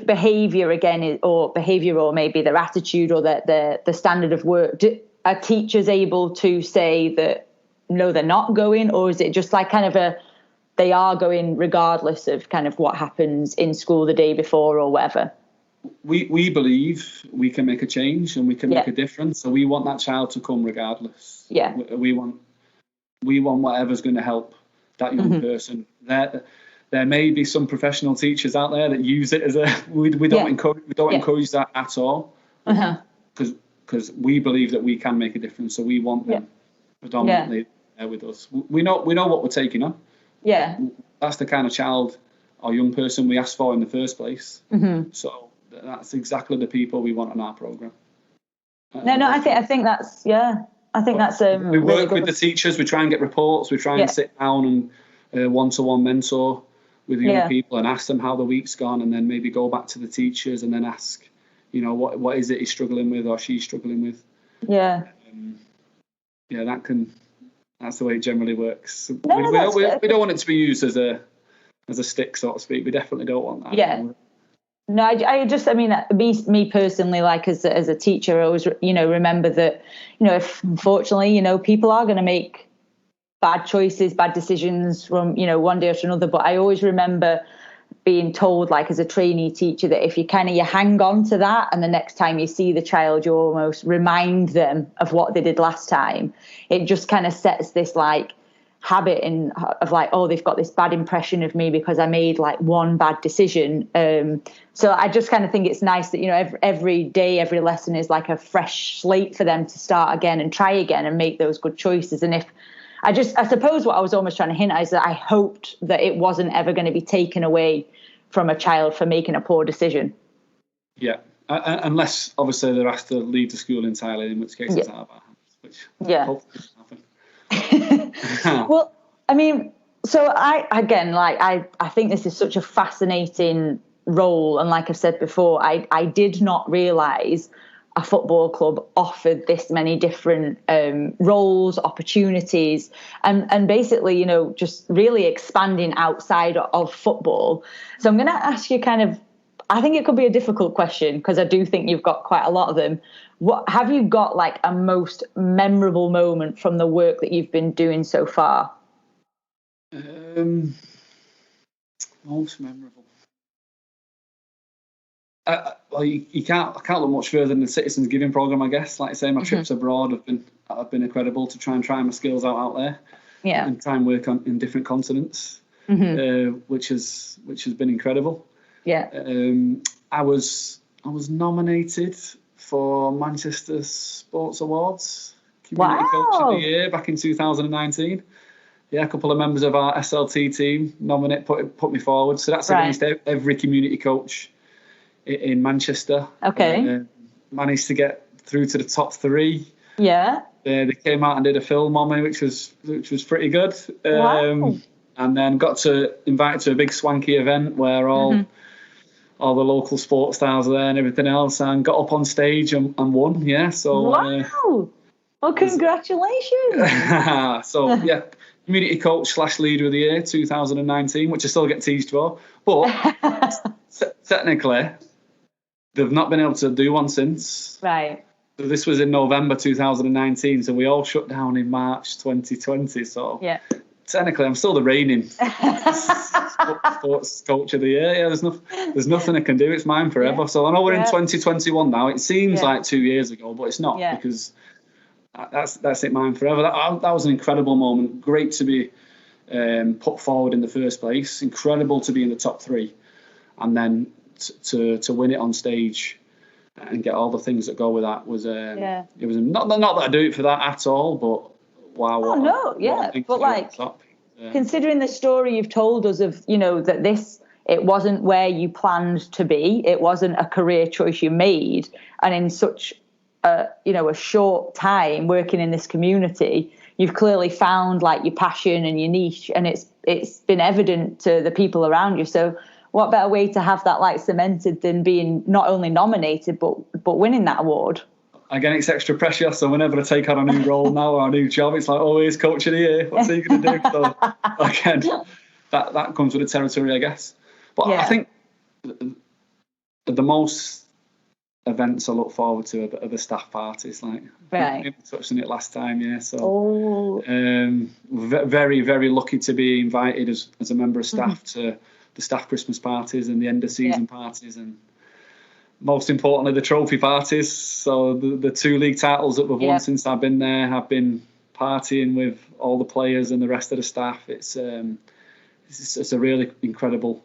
behaviour again or maybe their attitude or the standard of work, are teachers able to say that no, they're not going, or is it just like kind of they are going regardless of kind of what happens in school the day before or whatever? We believe we can make a change and we can make a difference. So we want that child to come regardless. Yeah. We want whatever's going to help that young person. There may be some professional teachers out there that use it as we don't encourage that at all. Because we believe that we can make a difference. So we want them predominantly there with us. We know what we're taking on. Yeah. That's the kind of child or young person we asked for in the first place. So that's exactly the people we want on our program. I think that's we work with the teachers. We try and get reports. We try and sit down and one-to-one mentor with young people and ask them how the week's gone, and then maybe go back to the teachers and then ask, what is it he's struggling with or she's struggling with. That's the way it generally worworks. We don't want it to be used as a stick, so to speak. We definitely don't want that. Yeah. No, me personally, like as a teacher, I always, remember that, if unfortunately, people are going to make bad choices, bad decisions from, one day to another. But I always remember being told, like as a trainee teacher, that if you hang on to that, and the next time you see the child, you almost remind them of what they did last time, it just kind of sets this like habit of like, oh, they've got this bad impression of me because I made like one bad decision. So I just kind of think it's nice that, every day, every lesson is like a fresh slate for them to start again and try again and make those good choices. And I suppose what I was almost trying to hint at is that I hoped that it wasn't ever going to be taken away from a child for making a poor decision. Yeah, unless obviously they're asked to leave the school entirely, in which case it's out of our hands, which hopefully doesn't happen. Well, so I think this is such a fascinating role, and like I've said before, I did not realise a football club offered this many different roles, opportunities, and basically, just really expanding outside of football. So I'm going to ask you I think it could be a difficult question, because I do think you've got quite a lot of them. What have you got, like a most memorable moment from the work that you've been doing so far? Most memorable. I can't look much further than the Citizens Giving Programme, I guess. Like I say, my trips abroad have been incredible to try my skills out there. Yeah. And try and work in different continents, which has been incredible. Yeah. I was nominated for Manchester Sports Awards Community Coach of the Year back in 2019. Yeah, a couple of members of our SLT team put me forward. So that's against every community coach in Manchester. Okay. Managed to get through to the top 3. Yeah. They came out and did a film on me, which was pretty good. Wow. And then got invited to a big swanky event where all the local sports stars were there and everything else, and got up on stage and won. Yeah. So. Wow. Well, congratulations. So yeah, community coach / leader of the year 2019, which I still get teased for, but technically they've not been able to do one since. Right. So this was in November 2019, so we all shut down in March 2020. So yeah, technically, I'm still the reigning sports coach of the year. Yeah, there's nothing I can do. It's mine forever. Yeah. So I know we're in 2021 now. It seems like 2 years ago, but it's not because that's it, mine forever. That was an incredible moment. Great to be put forward in the first place. Incredible to be in the top 3, and then to win it on stage and get all the things that go with that was it was not that I do it for that at all, but wow. But like considering the story you've told us of, that it wasn't where you planned to be, it wasn't a career choice you made, and in such a short time working in this community, you've clearly found like your passion and your niche, and it's been evident to the people around you. So what better way to have that like cemented than being not only nominated but winning that award? Again, it's extra pressure. So whenever I take on a new role now or a new job, it's like, oh, here's coach of the year. What's he going to do? So again, that comes with the territory, I guess. But I think the most events I look forward to are the staff parties. Like, we touched on it last time, So very, very lucky to be invited as a member of staff to the staff Christmas parties and the end of season parties, and most importantly the trophy parties. So the 2 league titles that we've won since I've been there, have been partying with all the players and the rest of the staff. It's a really incredible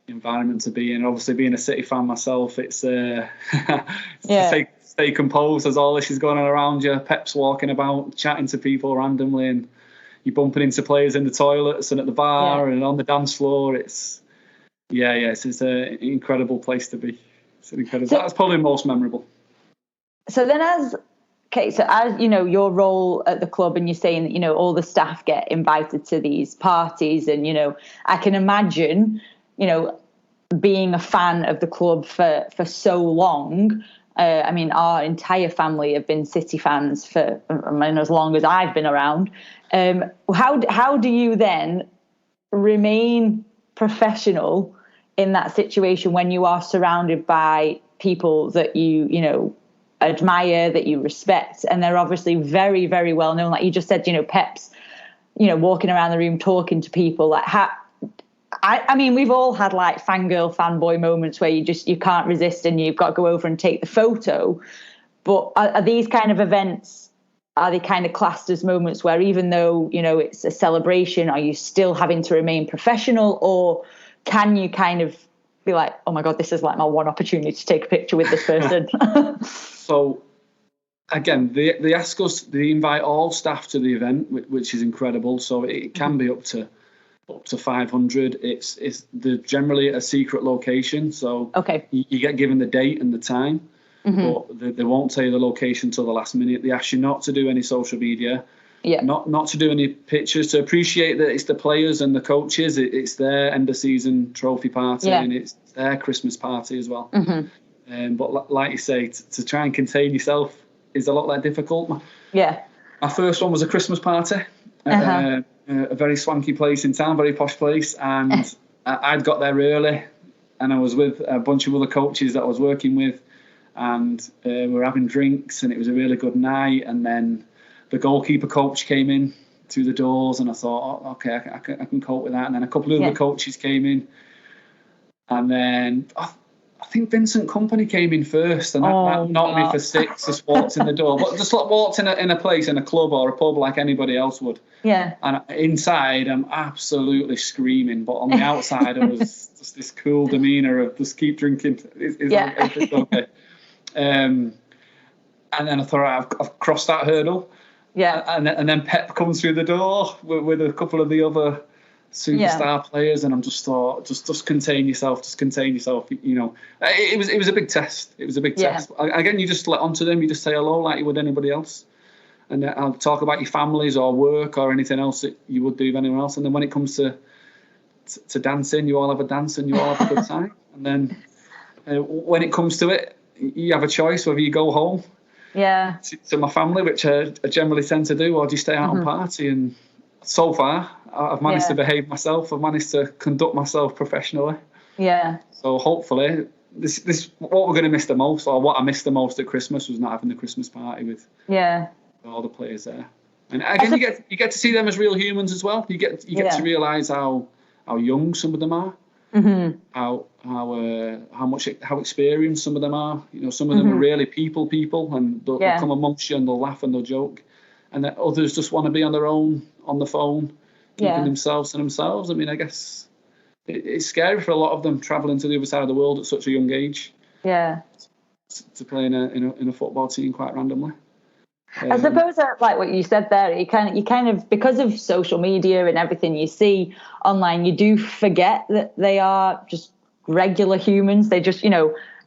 environment to be in. Obviously, being a City fan myself, it's to stay composed as all this is going on around you. Pep's walking about, chatting to people randomly, and you're bumping into players in the toilets and at the bar and on the dance floor. It's an incredible place to be. That's probably most memorable. So then as your role at the club, and you're saying that, all the staff get invited to these parties, and, I can imagine, being a fan of the club for so long. I mean, our entire family have been City fans for as long as I've been around. How do you then remain professional in that situation when you are surrounded by people that you admire, that you respect, and they're obviously very, very well known? Like you just said, Pep's, walking around the room talking to people. Like, I mean, we've all had like fangirl, fanboy moments where you can't resist and you've got to go over and take the photo. But are these kind of events, are they kind of classed as moments where, even though, it's a celebration, are you still having to remain professional, or can you kind of be like, oh my God, this is like my one opportunity to take a picture with this person? So again, they ask us, they invite all staff to the event, which is incredible. So it can be up to 500. It's generally a secret location, so you get given the date and the time, but they won't tell you the location till the last minute. They ask you not to do any social media, not to do any pictures, to appreciate that it's the players and the coaches. It's their end of season trophy party, and it's their Christmas party as well. But like you say, to try and contain yourself is a lot less difficult. My first one was a Christmas party. A very swanky place in town, very posh place, and I'd got there early, and I was with a bunch of other coaches that I was working with, and we were having drinks, and it was a really good night. And then the goalkeeper coach came in through the doors, and I thought, okay, I can cope with that. And then a couple of other coaches came in, and then I think Vincent Kompany came in first, and that knocked me for 6. Just walked in the door, but just walked in a place, in a club or a pub like anybody else would. And inside, I'm absolutely screaming, but on the outside, I was just this cool demeanour of just keep drinking. It's okay. And then I thought, I've crossed that hurdle. And then Pep comes through the door with a couple of the other superstar players, and I'm just thought, just contain yourself. It was a big test. Test. Again, you just let onto them. You just say hello like you would anybody else, and I'll talk about your families or work or anything else that you would do with anyone else. And then when it comes to dancing, you all have a dance and you all have a good time. And then when it comes to it, you have a choice whether you go home to my family, which I generally tend to do, or do you stay out and party. And so far, I've managed to behave myself. I've managed to conduct myself professionally. So hopefully, this what we're going to miss the most, or what I missed the most at Christmas, was not having the Christmas party with all the players there. And again, you get to see them as real humans as well. You get to realise how young some of them are, how experienced some of them are. You know, some of them are really people, and they'll come amongst you and they'll laugh and they'll joke, and then others just want to be on their own on the phone, keeping themselves to themselves. I mean, I guess it's scary for a lot of them travelling to the other side of the world at such a young age. Yeah. To play in a football team quite randomly. I suppose that, like what you said there, you kind of because of social media and everything you see online, you do forget that they are just regular humans. They just,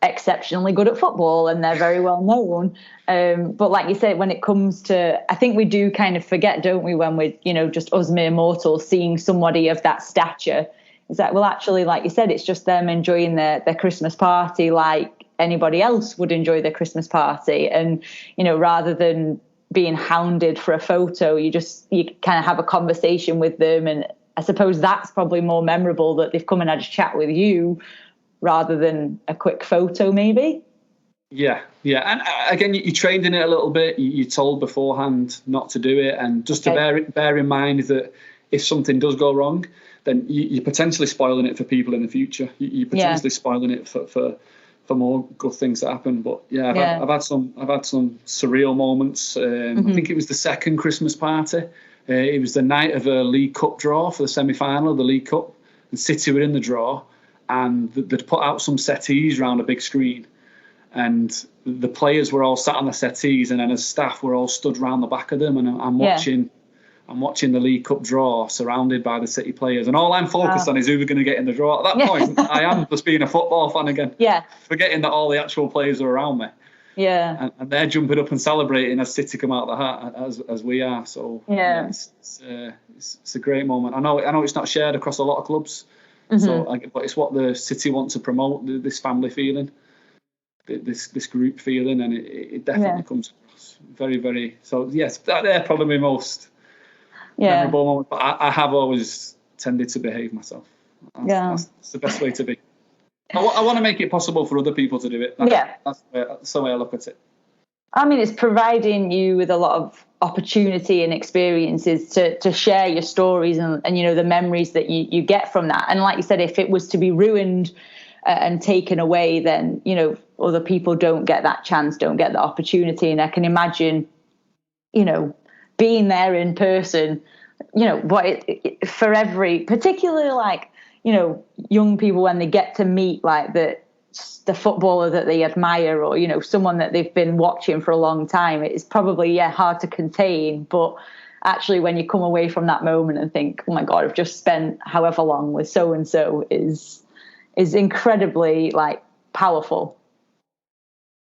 exceptionally good at football and they're very well known. But like you said, when it comes to, I think we do kind of forget, don't we, when we're, just us mere mortals seeing somebody of that stature. Is that, well, actually, like you said, it's just them enjoying their Christmas party like anybody else would enjoy their Christmas party. And, rather than being hounded for a photo, you kind of have a conversation with them. And I suppose that's probably more memorable, that they've come and had a chat with you rather than a quick photo, maybe. Yeah. And again, you trained in it a little bit. You're told beforehand not to do it. And just to bear in mind that if something does go wrong, then you're potentially spoiling it for people in the future. You're potentially spoiling it for more good things that happen. But I've had some surreal moments. I think it was the second Christmas party. It was the night of a League Cup draw for the semi-final of the League Cup, and City were in the draw, and they'd put out some settees around a big screen, and the players were all sat on the settees, and then as staff were all stood round the back of them, and I'm watching the League Cup draw surrounded by the City players, and all I'm focused on is who we're going to get in the draw. At that point, I am just being a football fan again, forgetting that all the actual players are around me. Yeah, and they're jumping up and celebrating as City come out of the hat as we are. So it's a great moment. I know it's not shared across a lot of clubs, but it's what the City want to promote, this family feeling, this group feeling, and it definitely comes across very, very. So yes, they're probably my most memorable moment, but I have always tended to behave myself. That's the best way to be. I want to make it possible for other people to do it. That's the way I look at it. I mean, it's providing you with a lot of opportunity and experiences to share your stories and the memories that you get from that. And like you said, if it was to be ruined and taken away, then, other people don't get that chance, don't get the opportunity. And I can imagine, being there in person, for every, particularly like, young people when they get to meet like the footballer that they admire, or, someone that they've been watching for a long time, it's probably, hard to contain. But actually when you come away from that moment and think, oh my God, I've just spent however long with so-and-so is incredibly like powerful.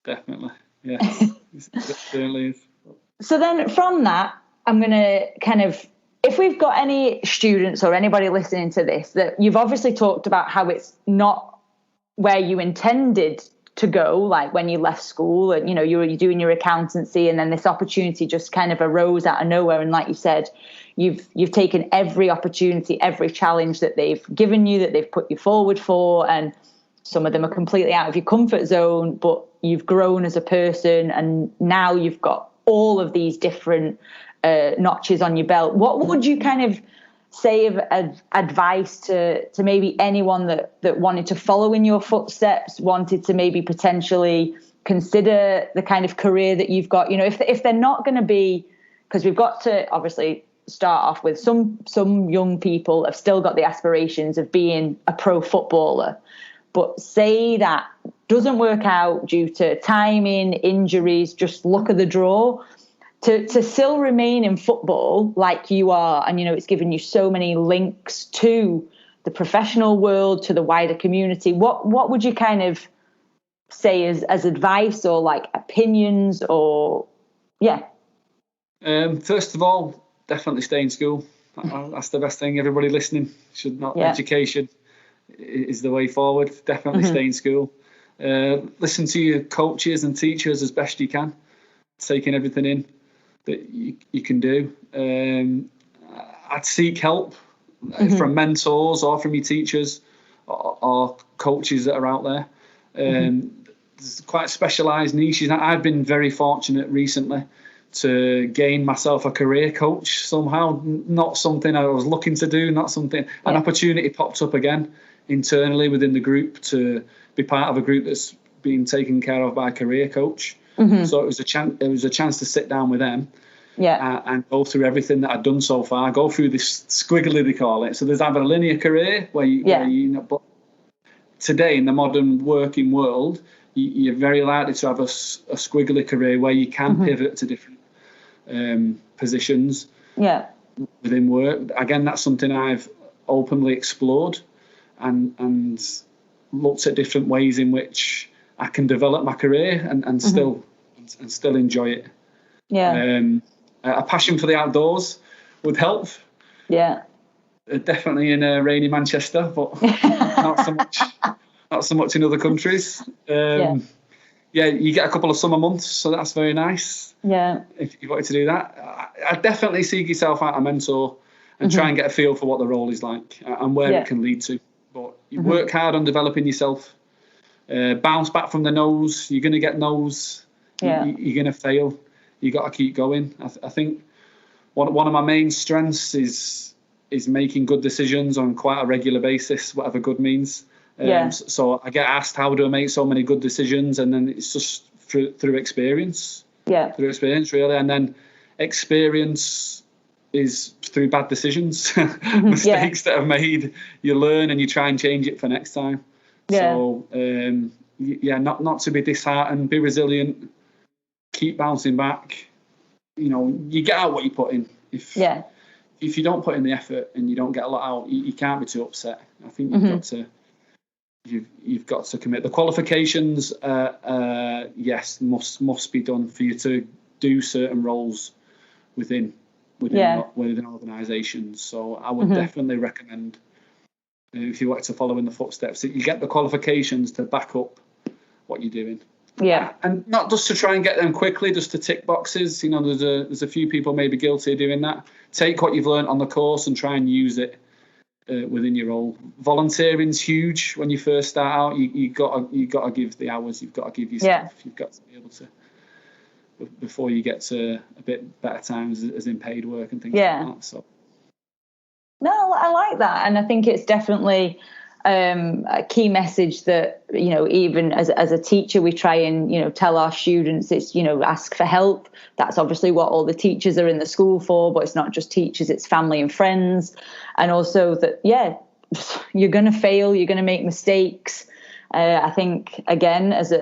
Definitely. Yeah, it certainly is. So then from that, I'm going to kind of, if we've got any students or anybody listening to this, that you've obviously talked about how it's not where you intended to go, like when you left school and, you're doing your accountancy, and then this opportunity just kind of arose out of nowhere. And like you said, you've taken every opportunity, every challenge that they've given you, that they've put you forward for. And some of them are completely out of your comfort zone, but you've grown as a person. And now you've got all of these different notches on your belt. What would you kind of say of advice to maybe anyone that wanted to follow in your footsteps, wanted to maybe potentially consider the kind of career that you've got? If they're not going to be, because we've got to obviously start off with some young people have still got the aspirations of being a pro footballer, but say that doesn't work out due to timing, injuries, just luck of the draw. To still remain in football like you are, and it's given you so many links to the professional world, to the wider community. What would you kind of say as advice or like opinions or First of all, definitely stay in school. That's the best thing. Everybody listening should not. Education is the way forward. Definitely stay in school. Listen to your coaches and teachers as best you can, taking everything in that you can do. I'd seek help from mentors or from your teachers or coaches that are out there. There's quite specialised niches. I've been very fortunate recently to gain myself a career coach somehow. Not something I was looking to do, not something. An opportunity popped up again internally within the group to be part of a group that's being taken care of by a career coach. So it was a chance to sit down with them and go through everything that I'd done so far, go through this squiggly, they call it. So there's either a linear career where but today in the modern working world, you're very likely to have a squiggly career where you can pivot to different positions within work. Again, that's something I've openly explored and looked at different ways in which I can develop my career and still enjoy it. A passion for the outdoors would help. Definitely in rainy Manchester, but not so much in other countries. You get a couple of summer months, so that's very nice. If you wanted to do that, I definitely seek yourself out a mentor and try and get a feel for what the role is like and where it can lead to. But you work hard on developing yourself. Bounce back from the no's. You're going to get no's. You're going to fail. You got to keep going. I think one of my main strengths is making good decisions on quite a regular basis, whatever good means. So I get asked, how do I make so many good decisions? And then it's just through experience. Through experience, really. And then experience is through bad decisions. Mistakes that I've made, you learn and you try and change it for next time. So, not to be disheartened, be resilient, keep bouncing back. You get out what you put in. If you don't put in the effort and you don't get a lot out, you can't be too upset. I think you've got to commit. The qualifications, must be done for you to do certain roles within organisations. So I would definitely recommend, if you want to follow in the footsteps, that you get the qualifications to back up what you're doing. And not just to try and get them quickly, just to tick boxes. There's a few people maybe guilty of doing that. Take what you've learned on the course and try and use it within your role. Volunteering's huge when you first start out. You got to give the hours. You've got to give yourself. You've got to be able to, before you get to a bit better times as in paid work and things like that. So. No, I like that, and I think it's definitely a key message that even as a teacher we try and tell our students it's ask for help. That's obviously what all the teachers are in the school for, but it's not just teachers, it's family and friends. And also that you're going to fail, you're going to make mistakes. I think again, as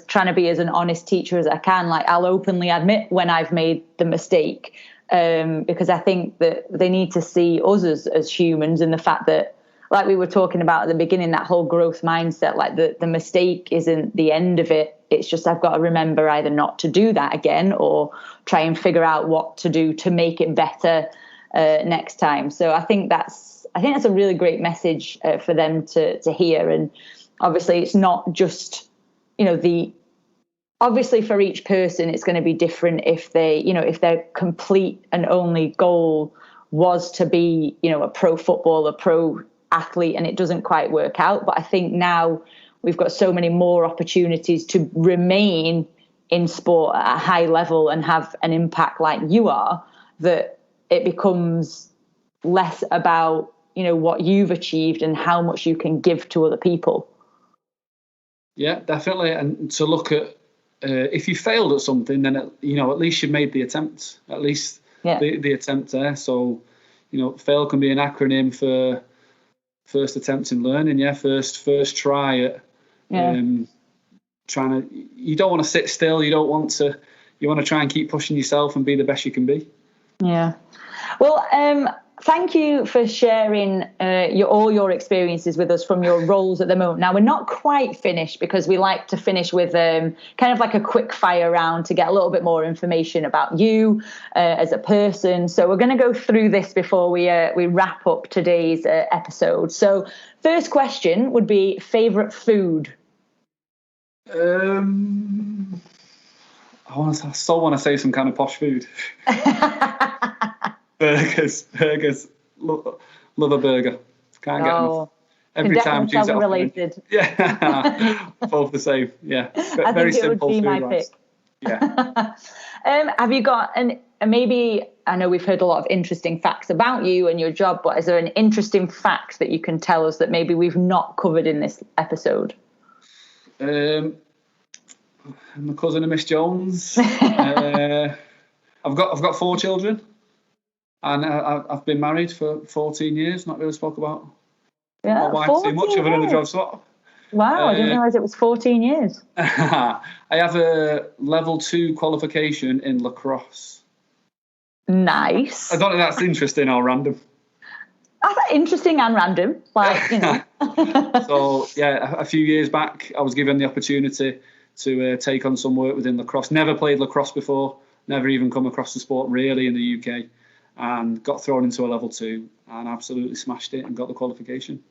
trying to be as an honest teacher as I can, like I'll openly admit when I've made the mistake, because I think that they need to see us as humans, and the fact that, like we were talking about at the beginning, that whole growth mindset, like the mistake isn't the end of it. It's just I've got to remember either not to do that again or try and figure out what to do to make it better next time. So I think that's a really great message for them to hear. And obviously it's not just, obviously for each person it's going to be different if if their complete and only goal was to be, a pro footballer, pro athlete, and it doesn't quite work out. But I think now we've got so many more opportunities to remain in sport at a high level and have an impact like you are, that it becomes less about, what you've achieved and how much you can give to other people. Yeah, definitely. And to look at, if you failed at something, then, at least you've made the attempt, at least the attempt there. So, fail can be an acronym for first attempt in learning. First try at you don't want to sit still. You want to try and keep pushing yourself and be the best you can be. Yeah. Well, thank you for sharing all your experiences with us from your roles at the moment. Now, we're not quite finished because we like to finish with kind of like a quick fire round to get a little bit more information about you as a person. So we're going to go through this before we wrap up today's episode. So first question would be favourite food. I still want to say some kind of posh food. Burgers. Love a burger. Can't get enough. Every time choose it related. Yeah, both the same. Yeah, I very think it simple would be food. My pick. Yeah. Have you got maybe, I know we've heard a lot of interesting facts about you and your job, but is there an interesting fact that you can tell us that maybe we've not covered in this episode? I'm a cousin of Miss Jones. I've got 4 children, and I've been married for 14 years. Not really spoke about my wife too much other than the job swap. Wow, I didn't realise it was 14 years. I have a level 2 qualification in lacrosse. Nice. I don't know if that's interesting or random. That's interesting and random, like, you know. So, yeah, a few years back, I was given the opportunity to take on some work within lacrosse. Never played lacrosse before, never even come across the sport really in the UK, and got thrown into a level 2 and absolutely smashed it and got the qualification.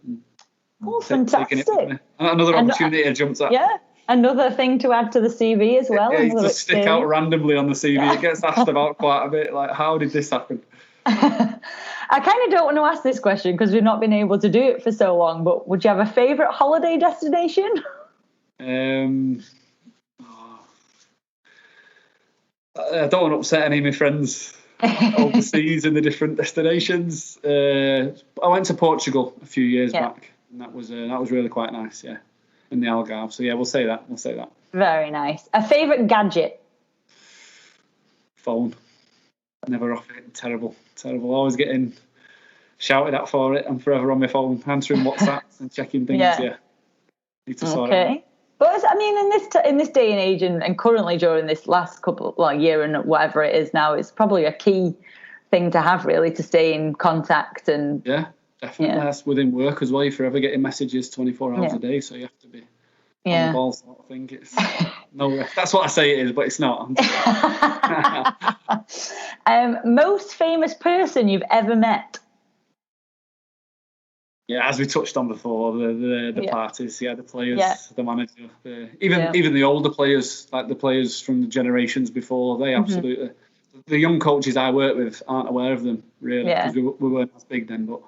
Oh, fantastic. Another opportunity I jumped at. Yeah, another thing to add to the CV as well. It just stick out randomly on the CV. Yeah. It gets asked about quite a bit, like, how did this happen? I kind of don't want to ask this question because we've not been able to do it for so long, but would you have a favourite holiday destination? I don't want to upset any of my friends overseas in the different destinations. I went to Portugal a few years back, and that was really quite nice, yeah, in the Algarve. So yeah, we'll say that. Very nice. A favourite gadget? Phone. Never off it. Terrible. Always getting shouted at for it. I'm forever on my phone, answering WhatsApps and checking things. Yeah. Need to sort it out. But I mean, in this day and age, and currently during this last year and whatever it is now, it's probably a key thing to have, really, to stay in contact. And yeah, definitely. Yeah. That's within work as well. You're forever getting messages 24 hours a day, so you have to be on the ball, sort of thing. It's that's what I say it is, but it's not. Most famous person you've ever met? Yeah, as we touched on before, the parties, the players, the manager, even the older players, like the players from the generations before, they absolutely. The young coaches I work with aren't aware of them, really, because we weren't as big then, but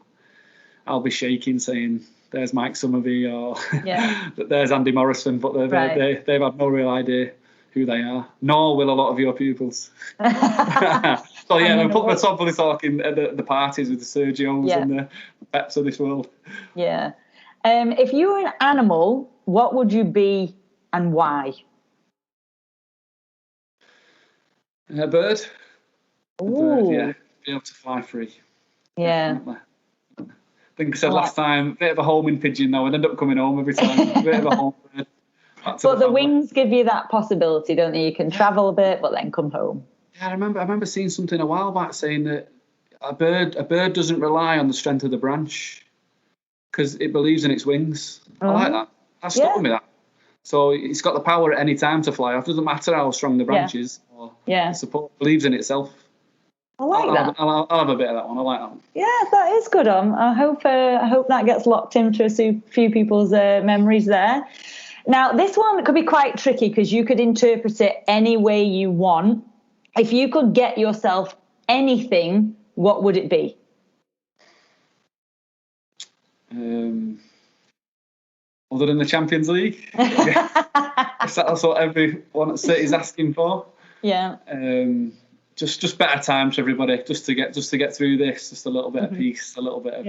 I'll be shaking saying, there's Mike Summerby or there's Andy Morrison, but they've had no real idea who they are, nor will a lot of your pupils. So yeah, we put them probably talking at the parties with the Sergios and the Peps of this world. Yeah. If you were an animal, what would you be and why? A bird. Ooh. Be able to fly free. Yeah. Definitely. I think I said last time, a bit of a homing pigeon though, and end up coming home every time. A bit of a home bird. But the wings give you that possibility, don't they? You can travel a bit, but then come home. Yeah, I remember seeing something a while back saying that a bird doesn't rely on the strength of the branch because it believes in its wings. I like that. That stuck with me, that. So it's got the power at any time to fly off. Doesn't matter how strong the branch is. Or support believes in itself. I like that. I'll have a bit of that one. I like that one. Yeah, that is good. I hope that gets locked into a few people's memories there. Now, this one could be quite tricky because you could interpret it any way you want. If you could get yourself anything, what would it be? Other than the Champions League? That's what everyone at City is asking for. Yeah. Just better times for everybody. Just to get through this. Just a little bit of peace. A little bit of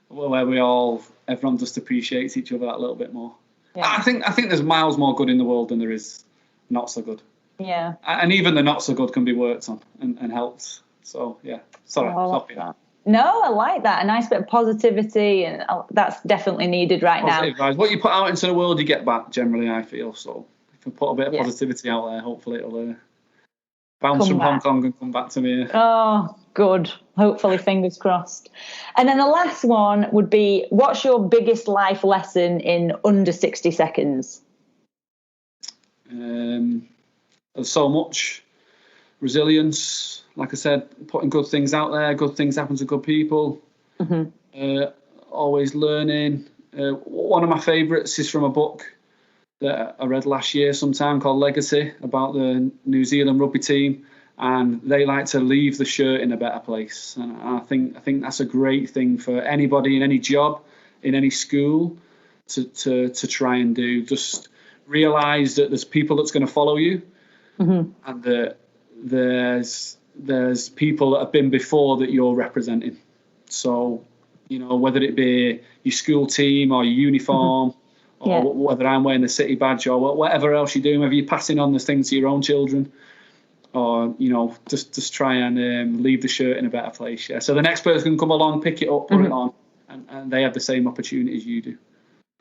where everyone just appreciates each other that little bit more. Yeah. I think there's miles more good in the world than there is not so good. Yeah. And even the not so good can be worked on and helped. So yeah. Sorry. Like that. No, I like that. A nice bit of positivity, and that's definitely needed right now. Guys. What you put out into the world, you get back. Generally, I feel so. If you put a bit of positivity out there, hopefully it'll bounce from Hong Kong and come back to me. Oh, good. Hopefully, fingers crossed. And then the last one would be, what's your biggest life lesson in under 60 seconds? There's so much. Resilience, like I said, putting good things out there. Good things happen to good people. Always learning. One of my favourites is from a book that I read last year sometime called Legacy, about the New Zealand rugby team, and they like to leave the shirt in a better place. And I think that's a great thing for anybody in any job, in any school, to try and do. Just realise that there's people that's going to follow you. and that there's people that have been before that you're representing. So, whether it be your school team or your uniform, or whether I'm wearing the city badge or whatever else you're doing, whether you're passing on the things to your own children, or just try and leave the shirt in a better place. Yeah. So the next person can come along, pick it up, put it on, and they have the same opportunities you do.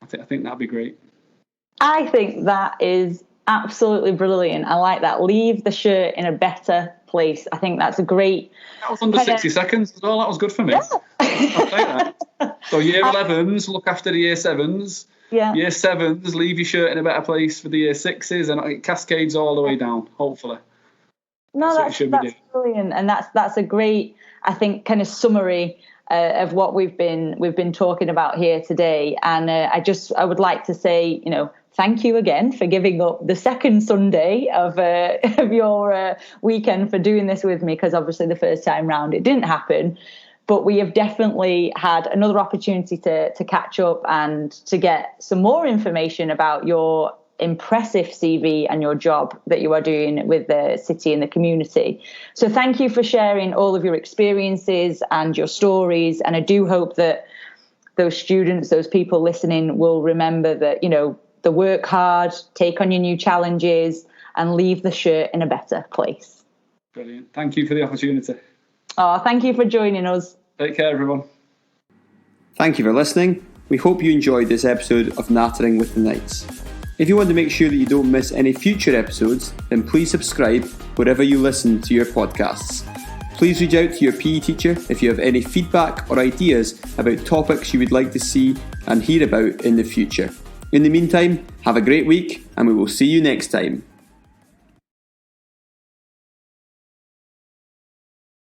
I think that'd be great. I think that is absolutely brilliant. I like that. Leave the shirt in a better place. I think that's a great. That was under 60 seconds as well. That was good for me. Yeah. I'll take that. So year 11s, look after the year 7s. Yeah. Year 7s, leave your shirt in a better place for the year 6s, and it cascades all the way down, hopefully. No, that's brilliant. And that's a great, I think, kind of summary of what we've been talking about here today. And I would like to say, thank you again for giving up the second Sunday of your weekend for doing this with me, because obviously the first time round it didn't happen. But we have definitely had another opportunity to catch up and to get some more information about your impressive CV and your job that you are doing with the city and the community. So thank you for sharing all of your experiences and your stories. And I do hope that those students, those people listening, will remember that, the work hard, take on your new challenges, and leave the shirt in a better place. Brilliant. Thank you for the opportunity. Oh, thank you for joining us. Take care, everyone. Thank you for listening. We hope you enjoyed this episode of Knattering with the Knights. If you want to make sure that you don't miss any future episodes, then please subscribe wherever you listen to your podcasts. Please reach out to your PE teacher if you have any feedback or ideas about topics you would like to see and hear about in the future. In the meantime, have a great week, and we will see you next time.